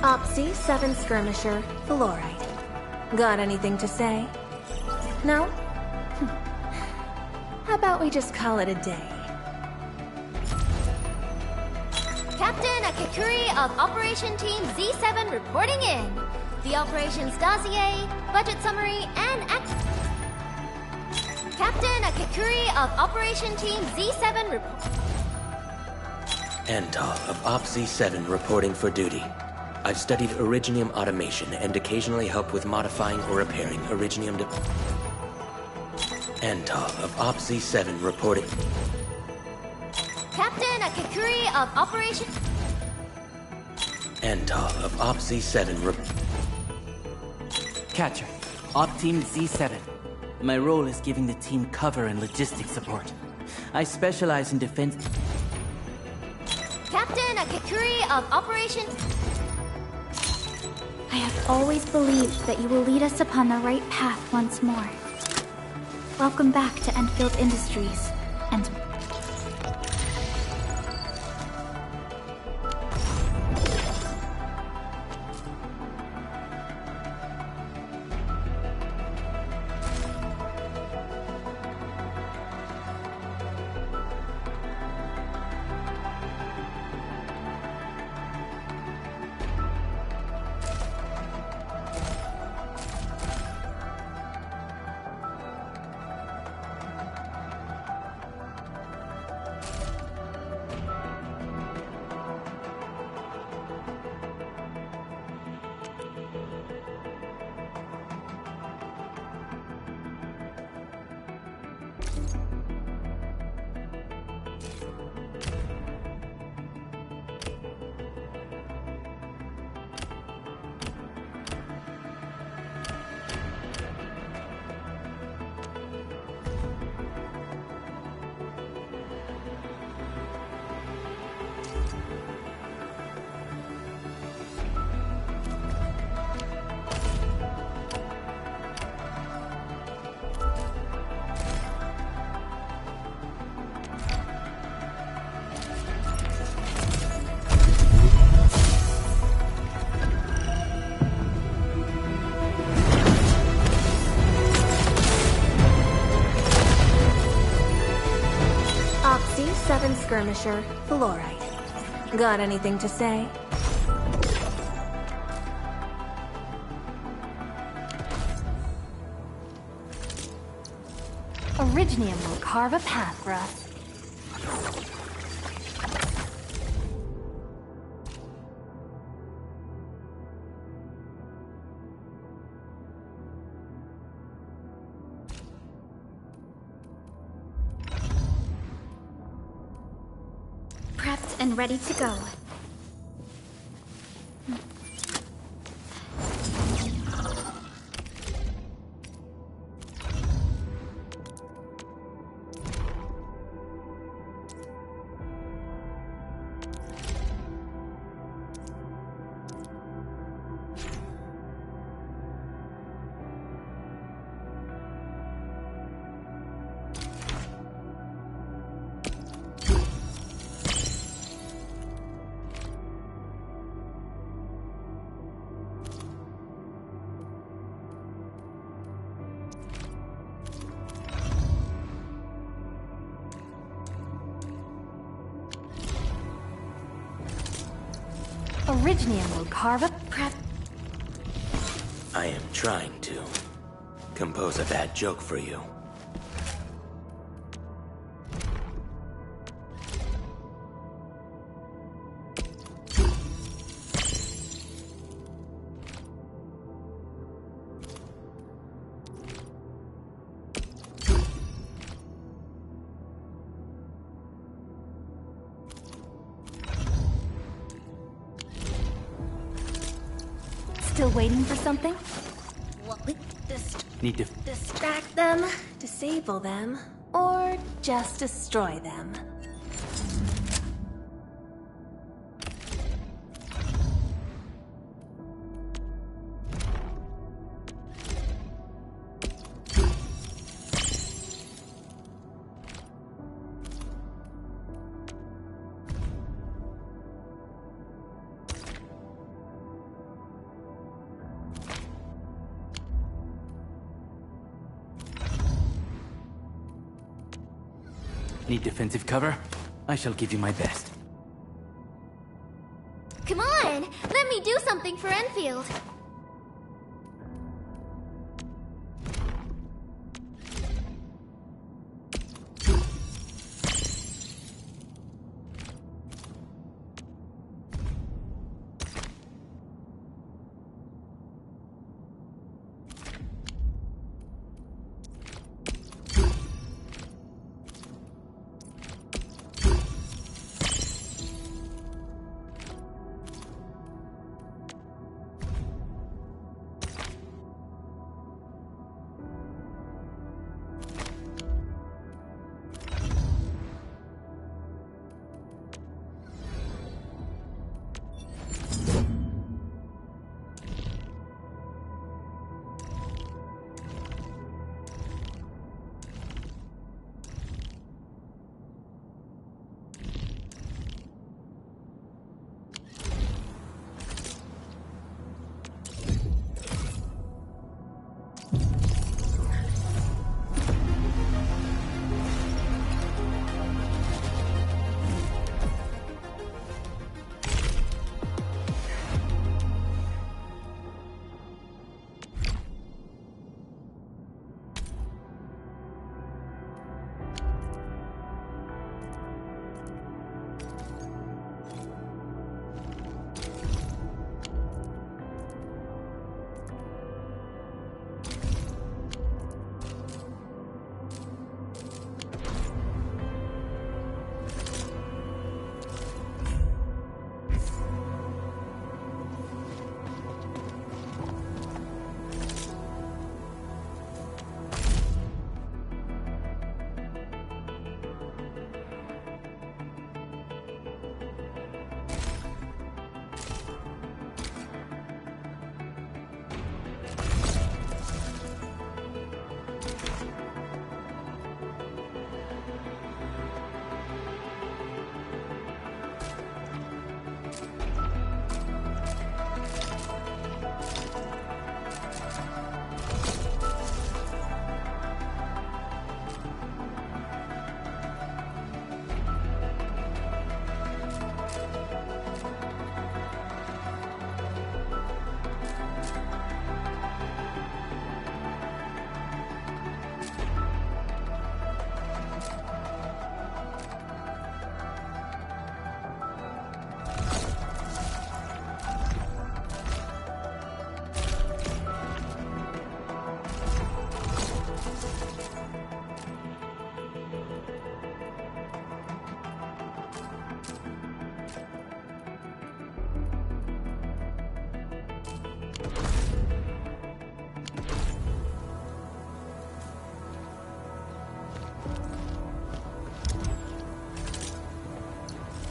Opsy, 7 Skirmisher, Fluorite. Got anything to say? No? How about we just call it a day? Captain Akikuri of Operation Team Z7 reporting in. The operations dossier, budget summary, and Captain Akikuri of Operation Team Z7 report. Antal of Op Z7 reporting for duty. I've studied Originium automation and occasionally help with modifying or repairing Originium Antal of Op Z7 reporting. Captain Akikuri of Operation... Antal of Op Z7 Catcher, Op Team Z7. My role is giving the team cover and logistics support. I specialize in defense... Captain Akikuri of Operation... I have always believed that you will lead us upon the right path once more. Welcome back to Endfield Industries, and... C7 skirmisher, Fluorite. Got anything to say? Originium will carve a path, Russ. Prepped and ready to go. Originium will carve a prep. I am trying to compose a bad joke for you. Still waiting for something? Need to distract them, disable them, or just destroy them. Need defensive cover? I shall give you my best. me do something for Enfield.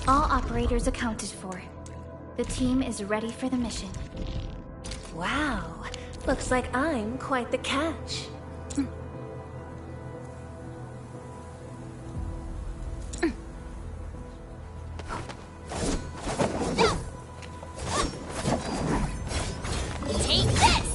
All operators accounted for. The team is ready for the mission. Wow, looks like I'm quite the catch. Take this!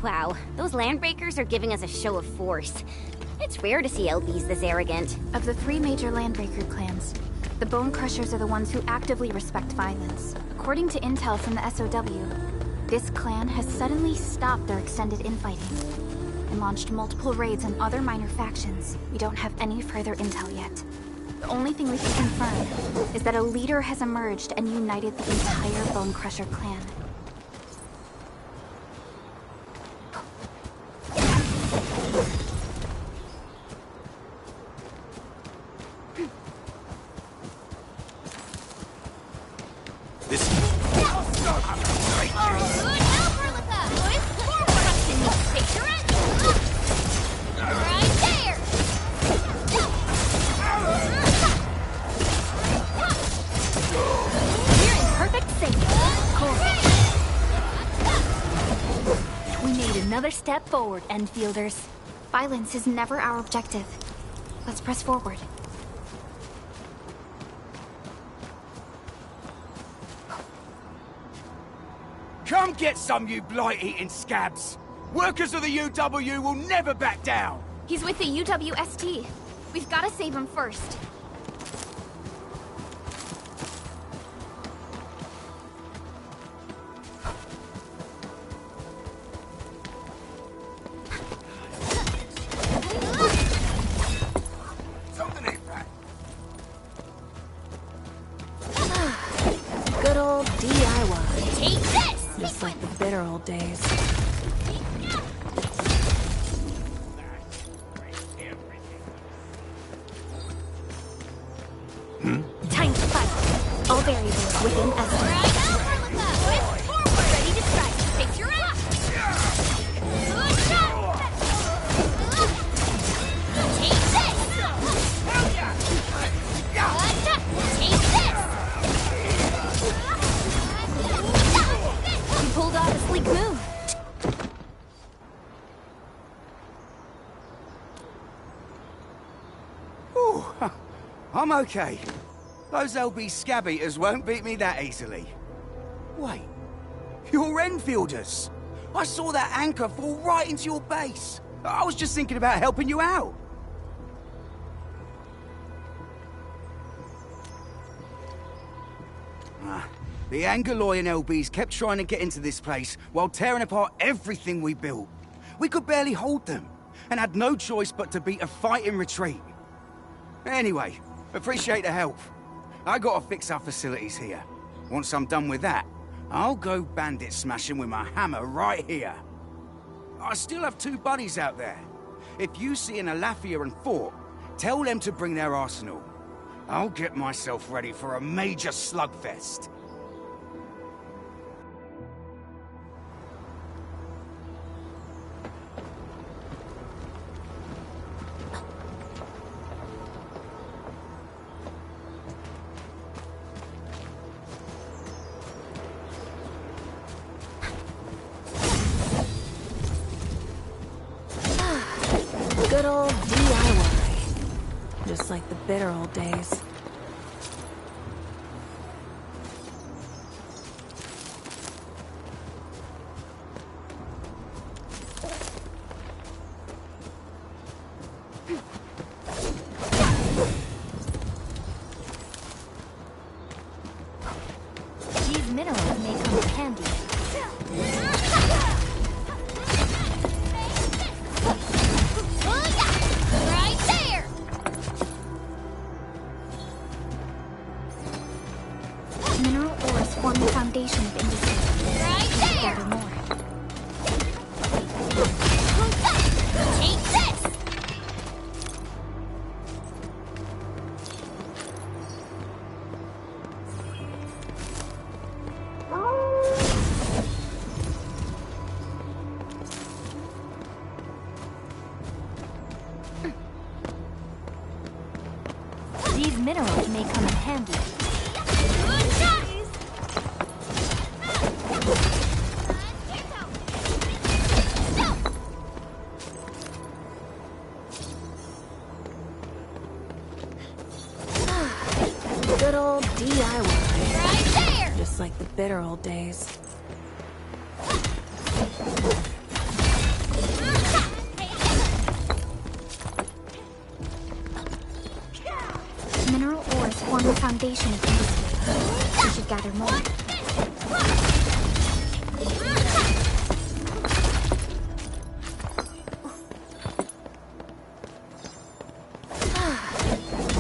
Wow, those landbreakers are giving us a show of force. It's rare to see LBs this arrogant. Of the 3 major Landbreaker clans, the Bone Crushers are the ones who actively respect violence. According to intel from the SOW, this clan has suddenly stopped their extended infighting and launched multiple raids on other minor factions. We don't have any further intel yet. The only thing we can confirm is that a leader has emerged and united the entire Bone Crusher clan. Another step forward, Endfielders. Violence is never our objective. Let's press forward. Come get some, you blight-eating scabs! Workers of the UW will never back down! He's with the UWST. We've got to save him first. Good old DIY. Take this! Just like the bitter old days. Time to fight. All variables within estimate. Ready to strike. Take your ass! Good shot! Take this! Take this! You pulled off a sleek move. Ooh, I'm okay. Those LB scab eaters won't beat me that easily. Wait, you're Enfielders. I saw that anchor fall right into your base. I was just thinking about helping you out. The Angaloy and LBs kept trying to get into this place while tearing apart everything we built. We could barely hold them, and had no choice but to beat a fight in retreat. Anyway, appreciate the help. I gotta fix our facilities here. Once I'm done with that, I'll go bandit smashing with my hammer right here. I still have 2 buddies out there. If you see an Alafia and Fort, tell them to bring their arsenal. I'll get myself ready for a major slugfest. Good old DIY. Just like the bitter old days. These minerals may come in handy. Right there! Mineral ores form the foundation of industry. Right there! Gather more. Take this! These minerals may come in handy. Good shot! Good old DIY. Right there! Just like the bitter old days. Mineral ores form the foundation of industry. We should gather more.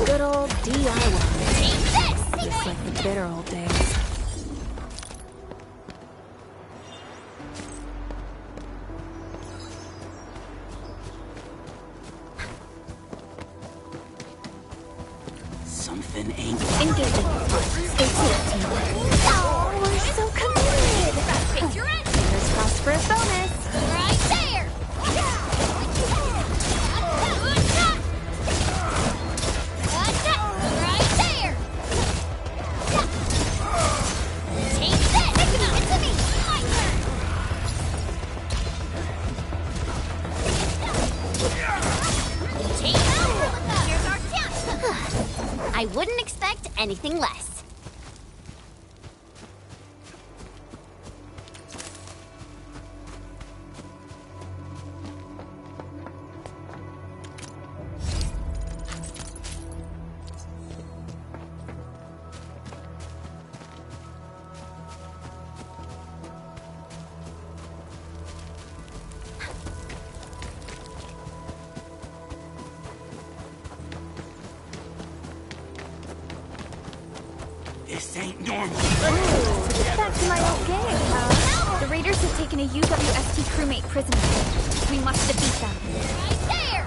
Good old DIY. Just like the bitter old days. Something ain't Engaging. Stay safe, team. Oh, we're so committed. Fingers crossed for a bonus. Right there! Right there! Take this! It's to me! My turn! Take this! Here's our chance! I wouldn't expect anything less. This ain't normal. Back to my old gang, huh? The raiders have taken a UWST crewmate prisoner. We must defeat them. Right there!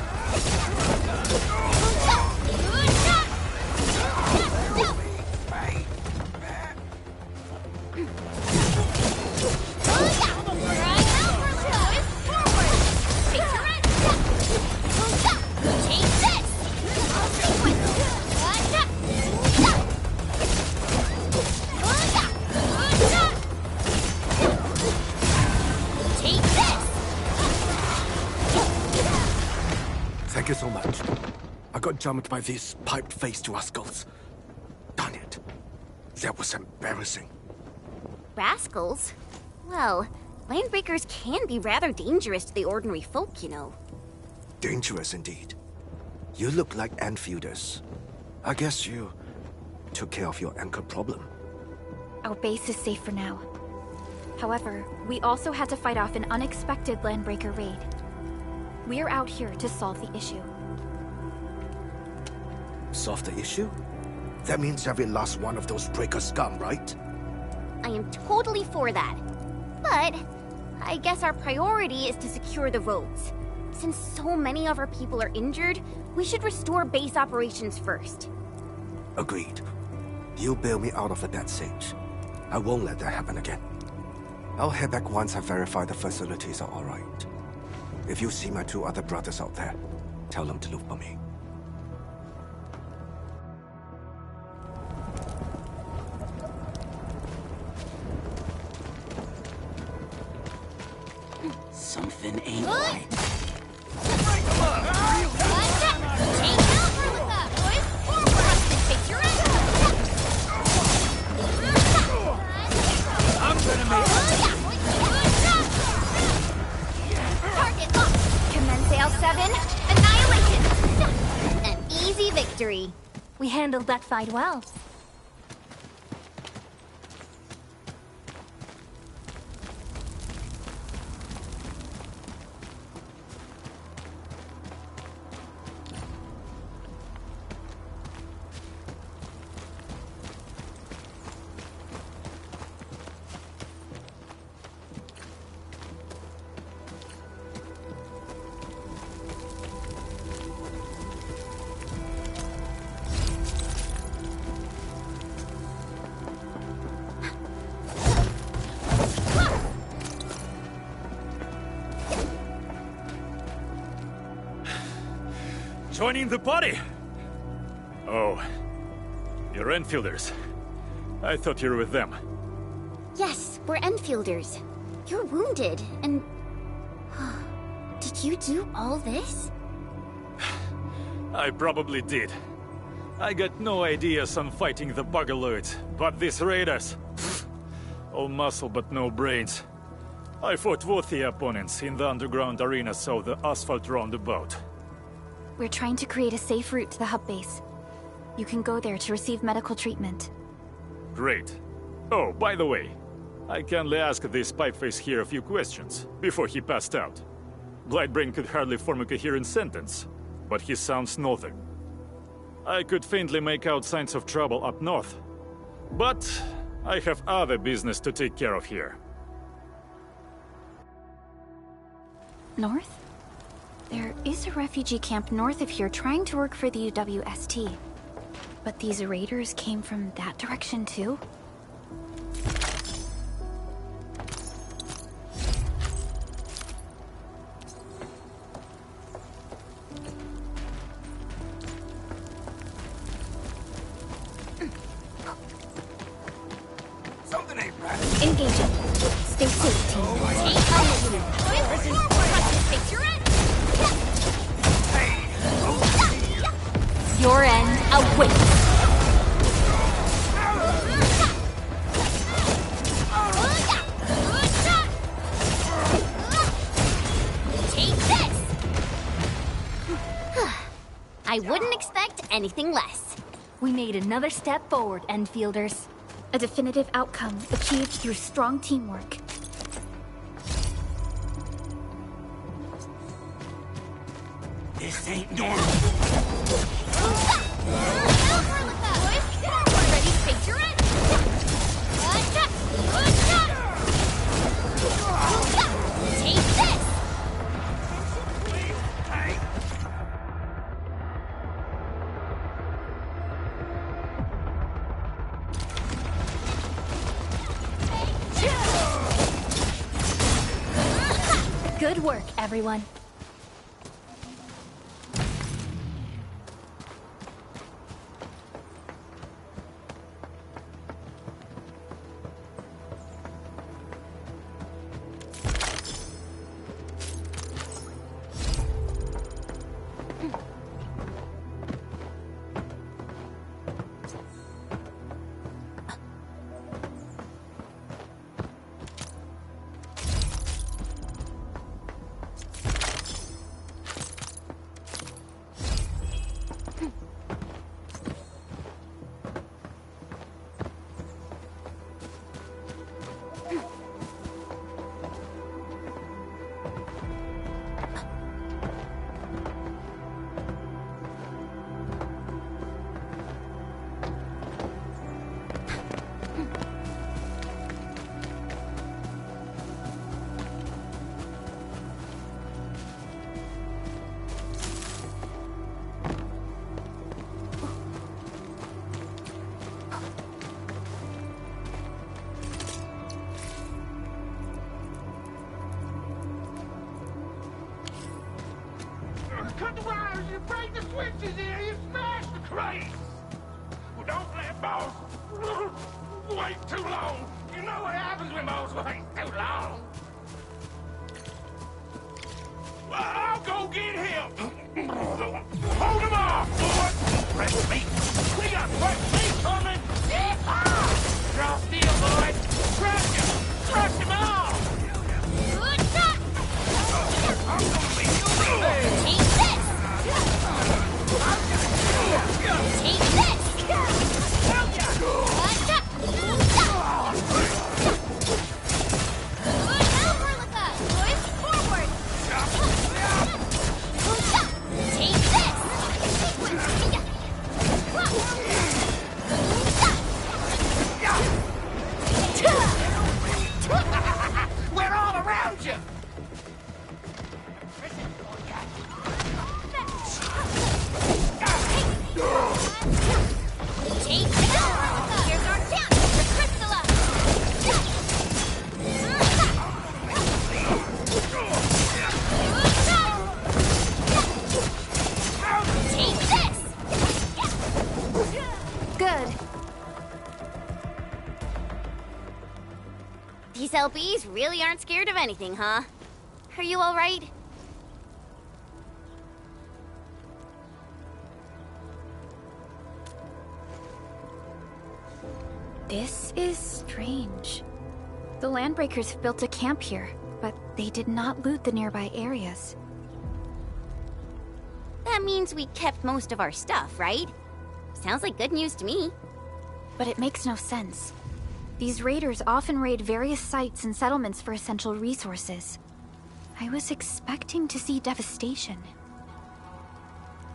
Thank you so much. I got jumped by these pipe-faced rascals. Darn it. That was embarrassing. Rascals? Well, landbreakers can be rather dangerous to the ordinary folk, you know. Dangerous indeed. You look like Enfielders. I guess you took care of your anchor problem. Our base is safe for now. However, we also had to fight off an unexpected landbreaker raid. We're out here to solve the issue. Solve the issue? That means every last one of those breaker scum, right? I am totally for that. But I guess our priority is to secure the roads. Since so many of our people are injured, we should restore base operations first. Agreed. You bail me out of the death stage. I won't let that happen again. I'll head back once I verify the facilities are alright. If you see my two other brothers out there, tell them to look for me. Something ain't right. I'm gonna make target locked. Commence L7. Annihilation. An easy victory. We handled that fight well. Joining the party? Oh, you're Enfielders. I thought you were with them. Yes, we're Enfielders. You're wounded, and... Did you do all this? I probably did. I got no ideas on fighting the Bugaloids, but these raiders... all muscle but no brains. I fought worthy opponents in the underground arenas of the asphalt roundabout. We're trying to create a safe route to the hub base. You can go there to receive medical treatment. Great. Oh, by the way, I kindly asked this pipeface here a few questions before he passed out. Blightbrain could hardly form a coherent sentence, but he sounds northern. I could faintly make out signs of trouble up north, but I have other business to take care of here. North? There is a refugee camp north of here trying to work for the UWST. But these raiders came from that direction too? Something ain't right. Engaging. Stay safe, team. Your end awaits. Take this! I wouldn't expect anything less. We made another step forward, Endfielders. A definitive outcome achieved through strong teamwork. This ain't normal. Ready to picture it? Take this! Good work, everyone. Cut the wires, you break the switches here, you smash the crates! Well, don't let boss wait too long. You know what happens when boss waits too long. Well, I'll go get him. Hold him off, boys! Fresh meat. We got fresh meat coming. Yeehaw! Draw steel, boys. Crush him. Crush him off. Good shot! I'm gonna be Take this! Take this! Boys, forward! Take this! We're all around you! Take this! Here's our chance to crystallize! Take this! Good. These LBs really aren't scared of anything, huh? Are you all right? This is strange. The Landbreakers have built a camp here, but they did not loot the nearby areas. That means we kept most of our stuff, right? Sounds like good news to me. But it makes no sense. These raiders often raid various sites and settlements for essential resources. I was expecting to see devastation.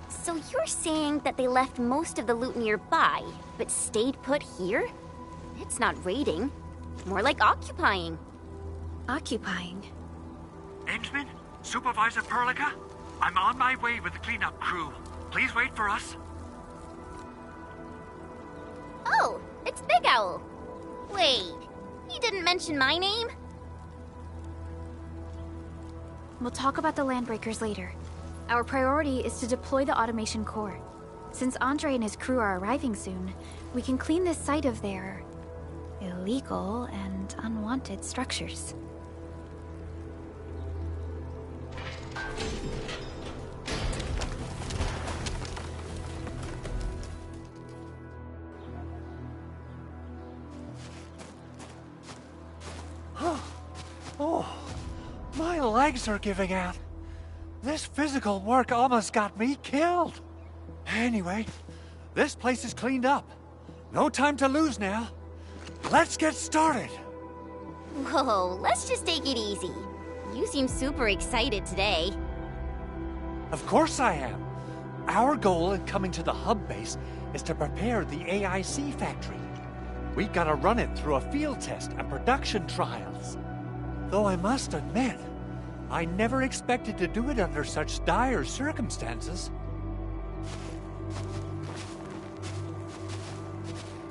So you're saying that they left most of the loot nearby, but stayed put here? It's not raiding. More like occupying. Occupying? Endman? Supervisor Perlica? I'm on my way with the cleanup crew. Please wait for us. Oh, it's Big Owl. Wait, you didn't mention my name? We'll talk about the Landbreakers later. Our priority is to deploy the automation core. Since Andre and his crew are arriving soon, we can clean this site of their illegal and unwanted structures. Oh, my legs are giving out. This physical work almost got me killed. Anyway, this place is cleaned up. No time to lose now. Let's get started. Whoa, let's just take it easy. You seem super excited today. Of course I am. Our goal in coming to the hub base is to prepare the AIC factory. We gotta run it through a field test and production trials. Though I must admit, I never expected to do it under such dire circumstances.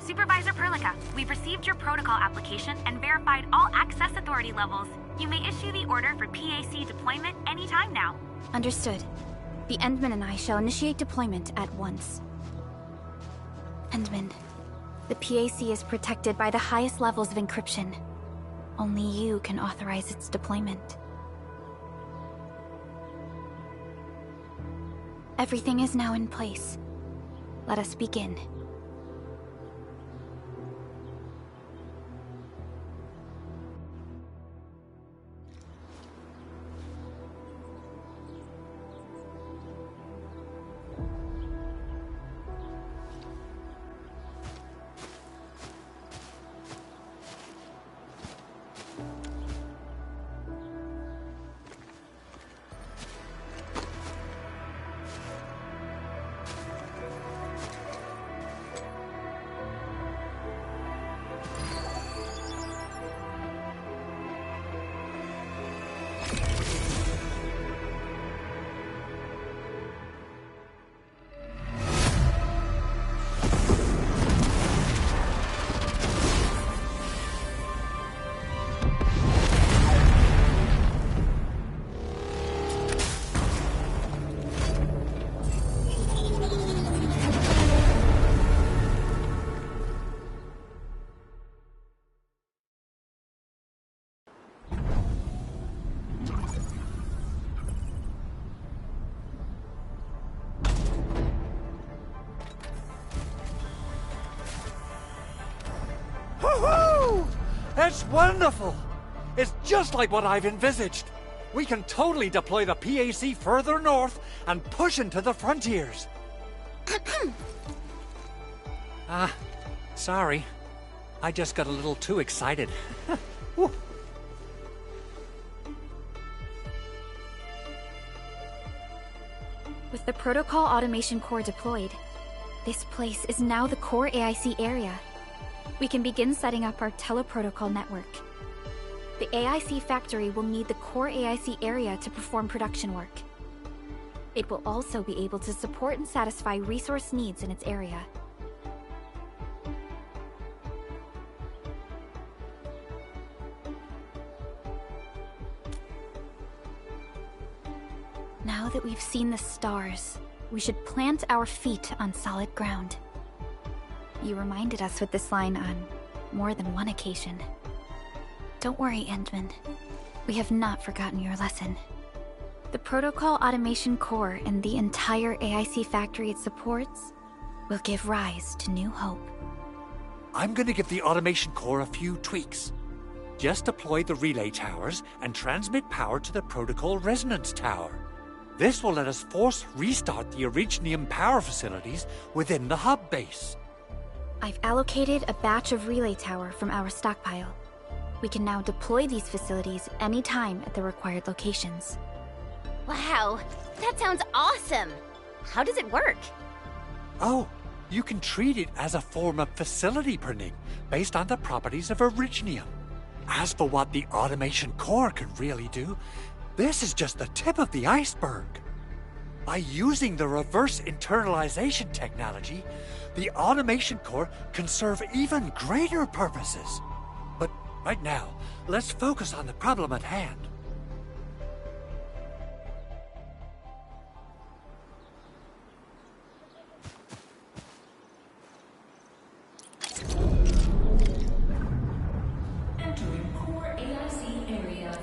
Supervisor Perlica, we've received your protocol application and verified all access authority levels. You may issue the order for PAC deployment anytime now. Understood. The Endman and I shall initiate deployment at once. Endman, the PAC is protected by the highest levels of encryption. Only you can authorize its deployment. Everything is now in place. Let us begin. Woohoo! It's wonderful! It's just like what I've envisaged. We can totally deploy the PAC further north and push into the frontiers. Sorry. I just got a little too excited. With the Protocol Automation Core deployed, this place is now the core AIC area. We can begin setting up our teleprotocol network. The AIC factory will need the core AIC area to perform production work. It will also be able to support and satisfy resource needs in its area. Now that we've seen the stars, we should plant our feet on solid ground. You reminded us with this line on more than one occasion. Don't worry, Endman. We have not forgotten your lesson. The Protocol Automation Core and the entire AIC factory it supports will give rise to new hope. I'm gonna give the Automation Core a few tweaks. Just deploy the relay towers and transmit power to the Protocol Resonance Tower. This will let us force restart the Originium power facilities within the hub base. I've allocated a batch of relay tower from our stockpile. We can now deploy these facilities anytime at the required locations. Wow, that sounds awesome! How does it work? Oh, you can treat it as a form of facility printing based on the properties of Originium. As for what the automation core could really do, this is just the tip of the iceberg. By using the reverse internalization technology, the automation core can serve even greater purposes. But right now, let's focus on the problem at hand. Entering core AIC area.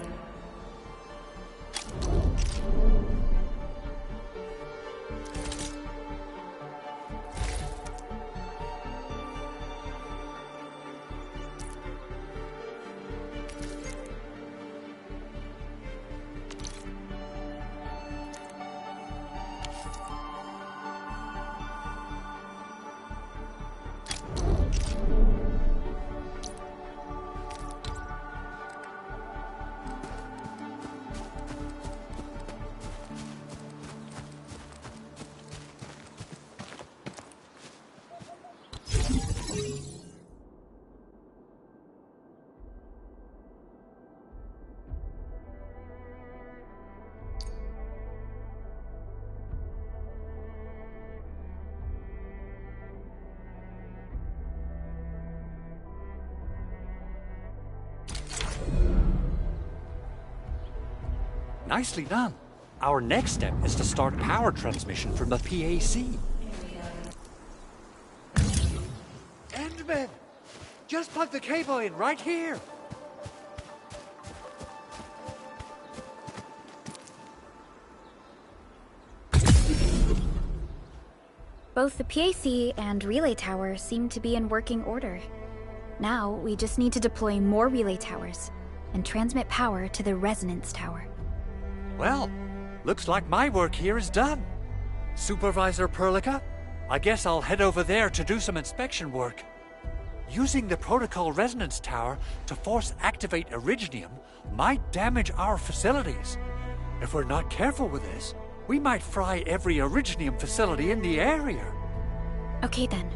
Nicely done. Our next step is to start power transmission from the PAC. Endman! Just plug the cable in right here! Both the PAC and relay tower seem to be in working order. Now, we just need to deploy more relay towers and transmit power to the resonance tower. Well, looks like my work here is done. Supervisor Perlica, I guess I'll head over there to do some inspection work. Using the protocol resonance tower to force activate Originium might damage our facilities. If we're not careful with this, we might fry every Originium facility in the area. Okay then.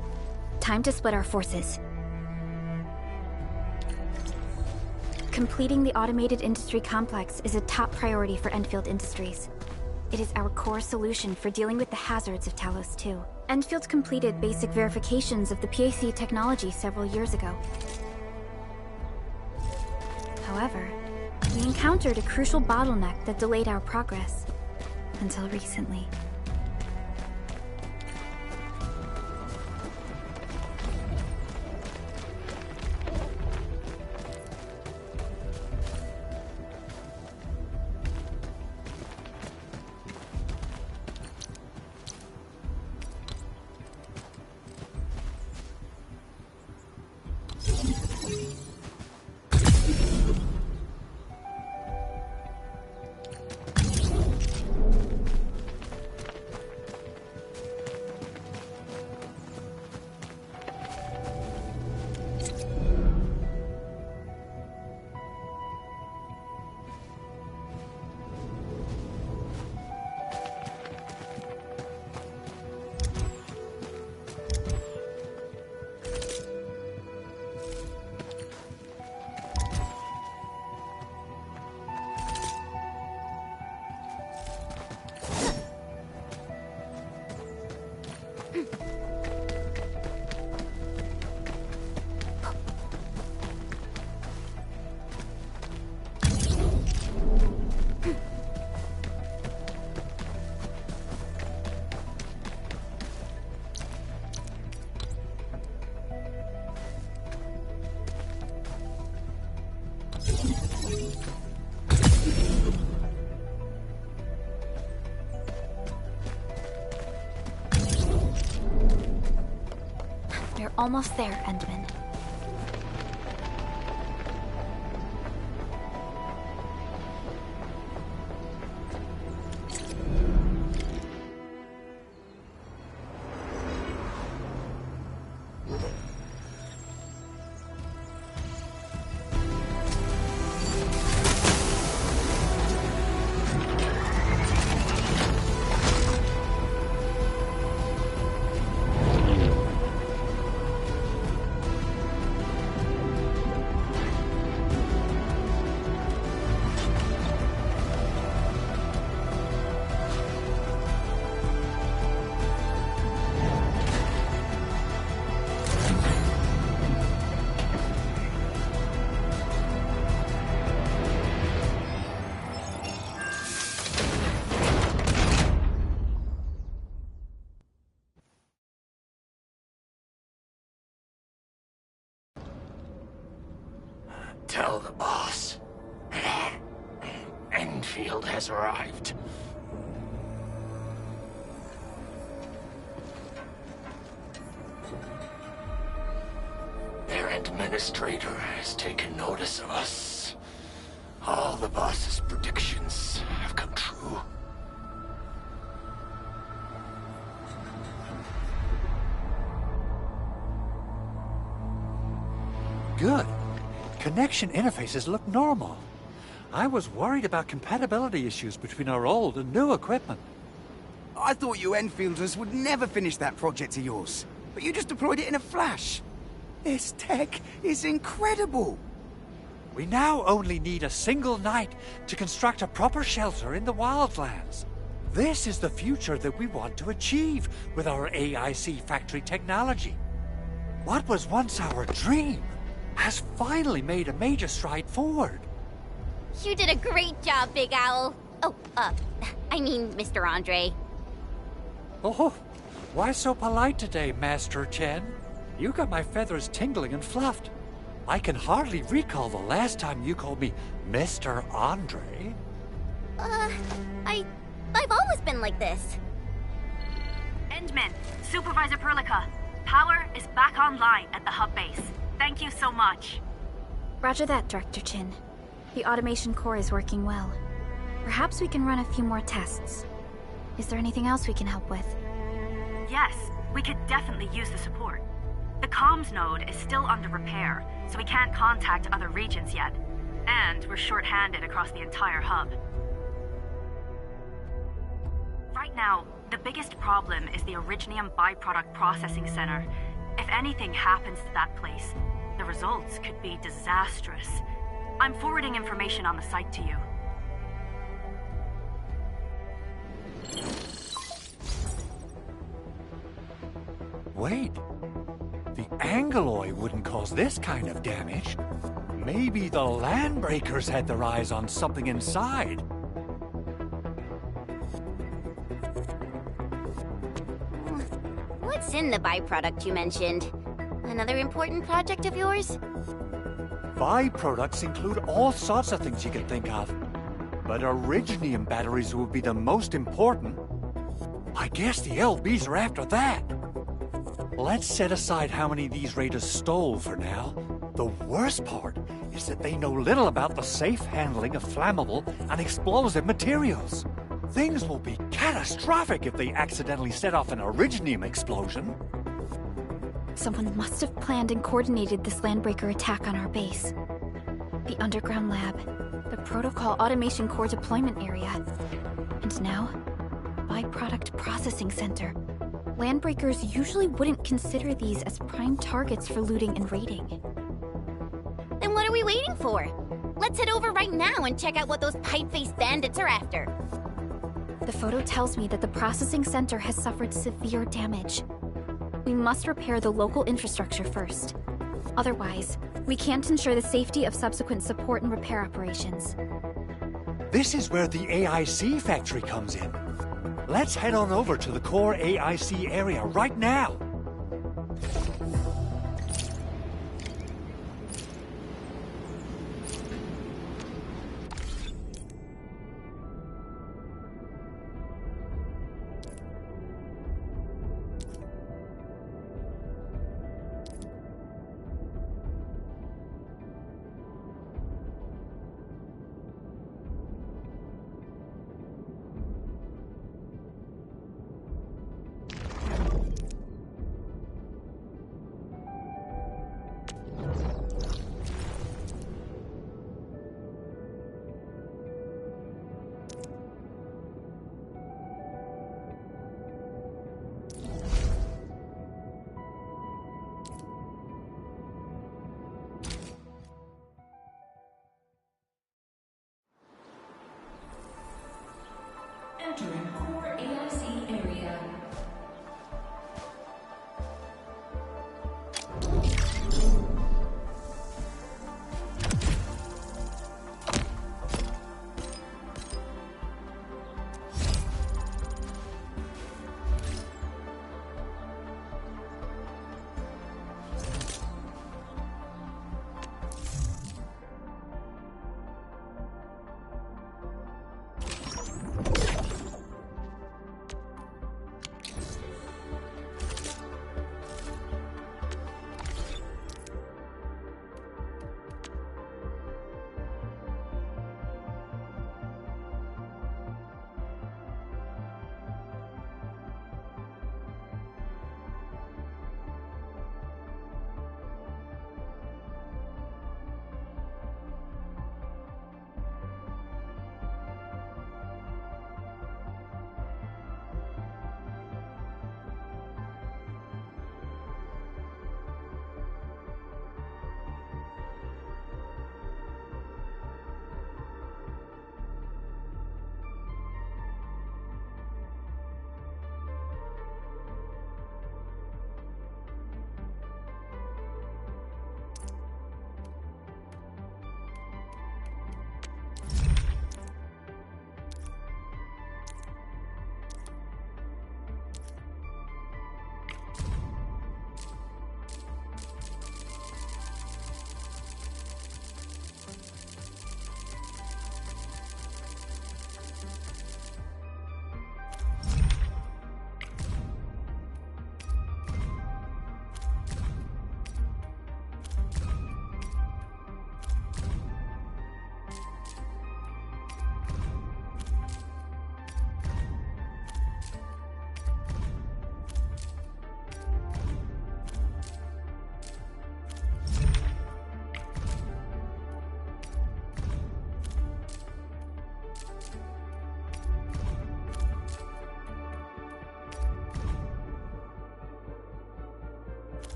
Time to split our forces. Completing the automated industry complex is a top priority for Endfield Industries. It is our core solution for dealing with the hazards of Talos 2. Endfield completed basic verifications of the PAC technology several years ago. However, we encountered a crucial bottleneck that delayed our progress. Until recently. We're almost there, Endman. Tell the boss. Endfield has arrived. Their administrator has taken notice of us. All the boss's predictions have come true. Good. Connection interfaces look normal. I was worried about compatibility issues between our old and new equipment. I thought you Enfielders would never finish that project of yours, but you just deployed it in a flash. This tech is incredible. We now only need a single night to construct a proper shelter in the wildlands. This is the future that we want to achieve with our AIC factory technology. What was once our dream has finally made a major stride forward. You did a great job, Big Owl. Oh, I mean, Mr. Andre. Oh, why so polite today, Master Chen? You got my feathers tingling and fluffed. I can hardly recall the last time you called me Mr. Andre. I've always been like this. Endman, Supervisor Perlica, power is back online at the hub base. Thank you so much. Roger that, Director Chin. The automation core is working well. Perhaps we can run a few more tests. Is there anything else we can help with? Yes, we could definitely use the support. The comms node is still under repair, so we can't contact other regions yet. And we're short-handed across the entire hub. Right now, the biggest problem is the Originium byproduct processing center. If anything happens to that place, the results could be disastrous. I'm forwarding information on the site to you. Wait. The Angeloi wouldn't cause this kind of damage. Maybe the Landbreakers had their eyes on something inside. What's in the byproduct you mentioned? Another important project of yours? Byproducts include all sorts of things you can think of. But Originium batteries would be the most important. I guess the LBs are after that. Let's set aside how many these raiders stole for now. The worst part is that they know little about the safe handling of flammable and explosive materials. Things will be catastrophic if they accidentally set off an Originium explosion. Someone must have planned and coordinated this Landbreaker attack on our base. The underground lab, the protocol automation core deployment area, and now, byproduct processing center. Landbreakers usually wouldn't consider these as prime targets for looting and raiding. Then what are we waiting for? Let's head over right now and check out what those pipe-faced bandits are after. The photo tells me that the processing center has suffered severe damage. We must repair the local infrastructure first. Otherwise, we can't ensure the safety of subsequent support and repair operations. This is where the AIC factory comes in. Let's head on over to the core AIC area right now.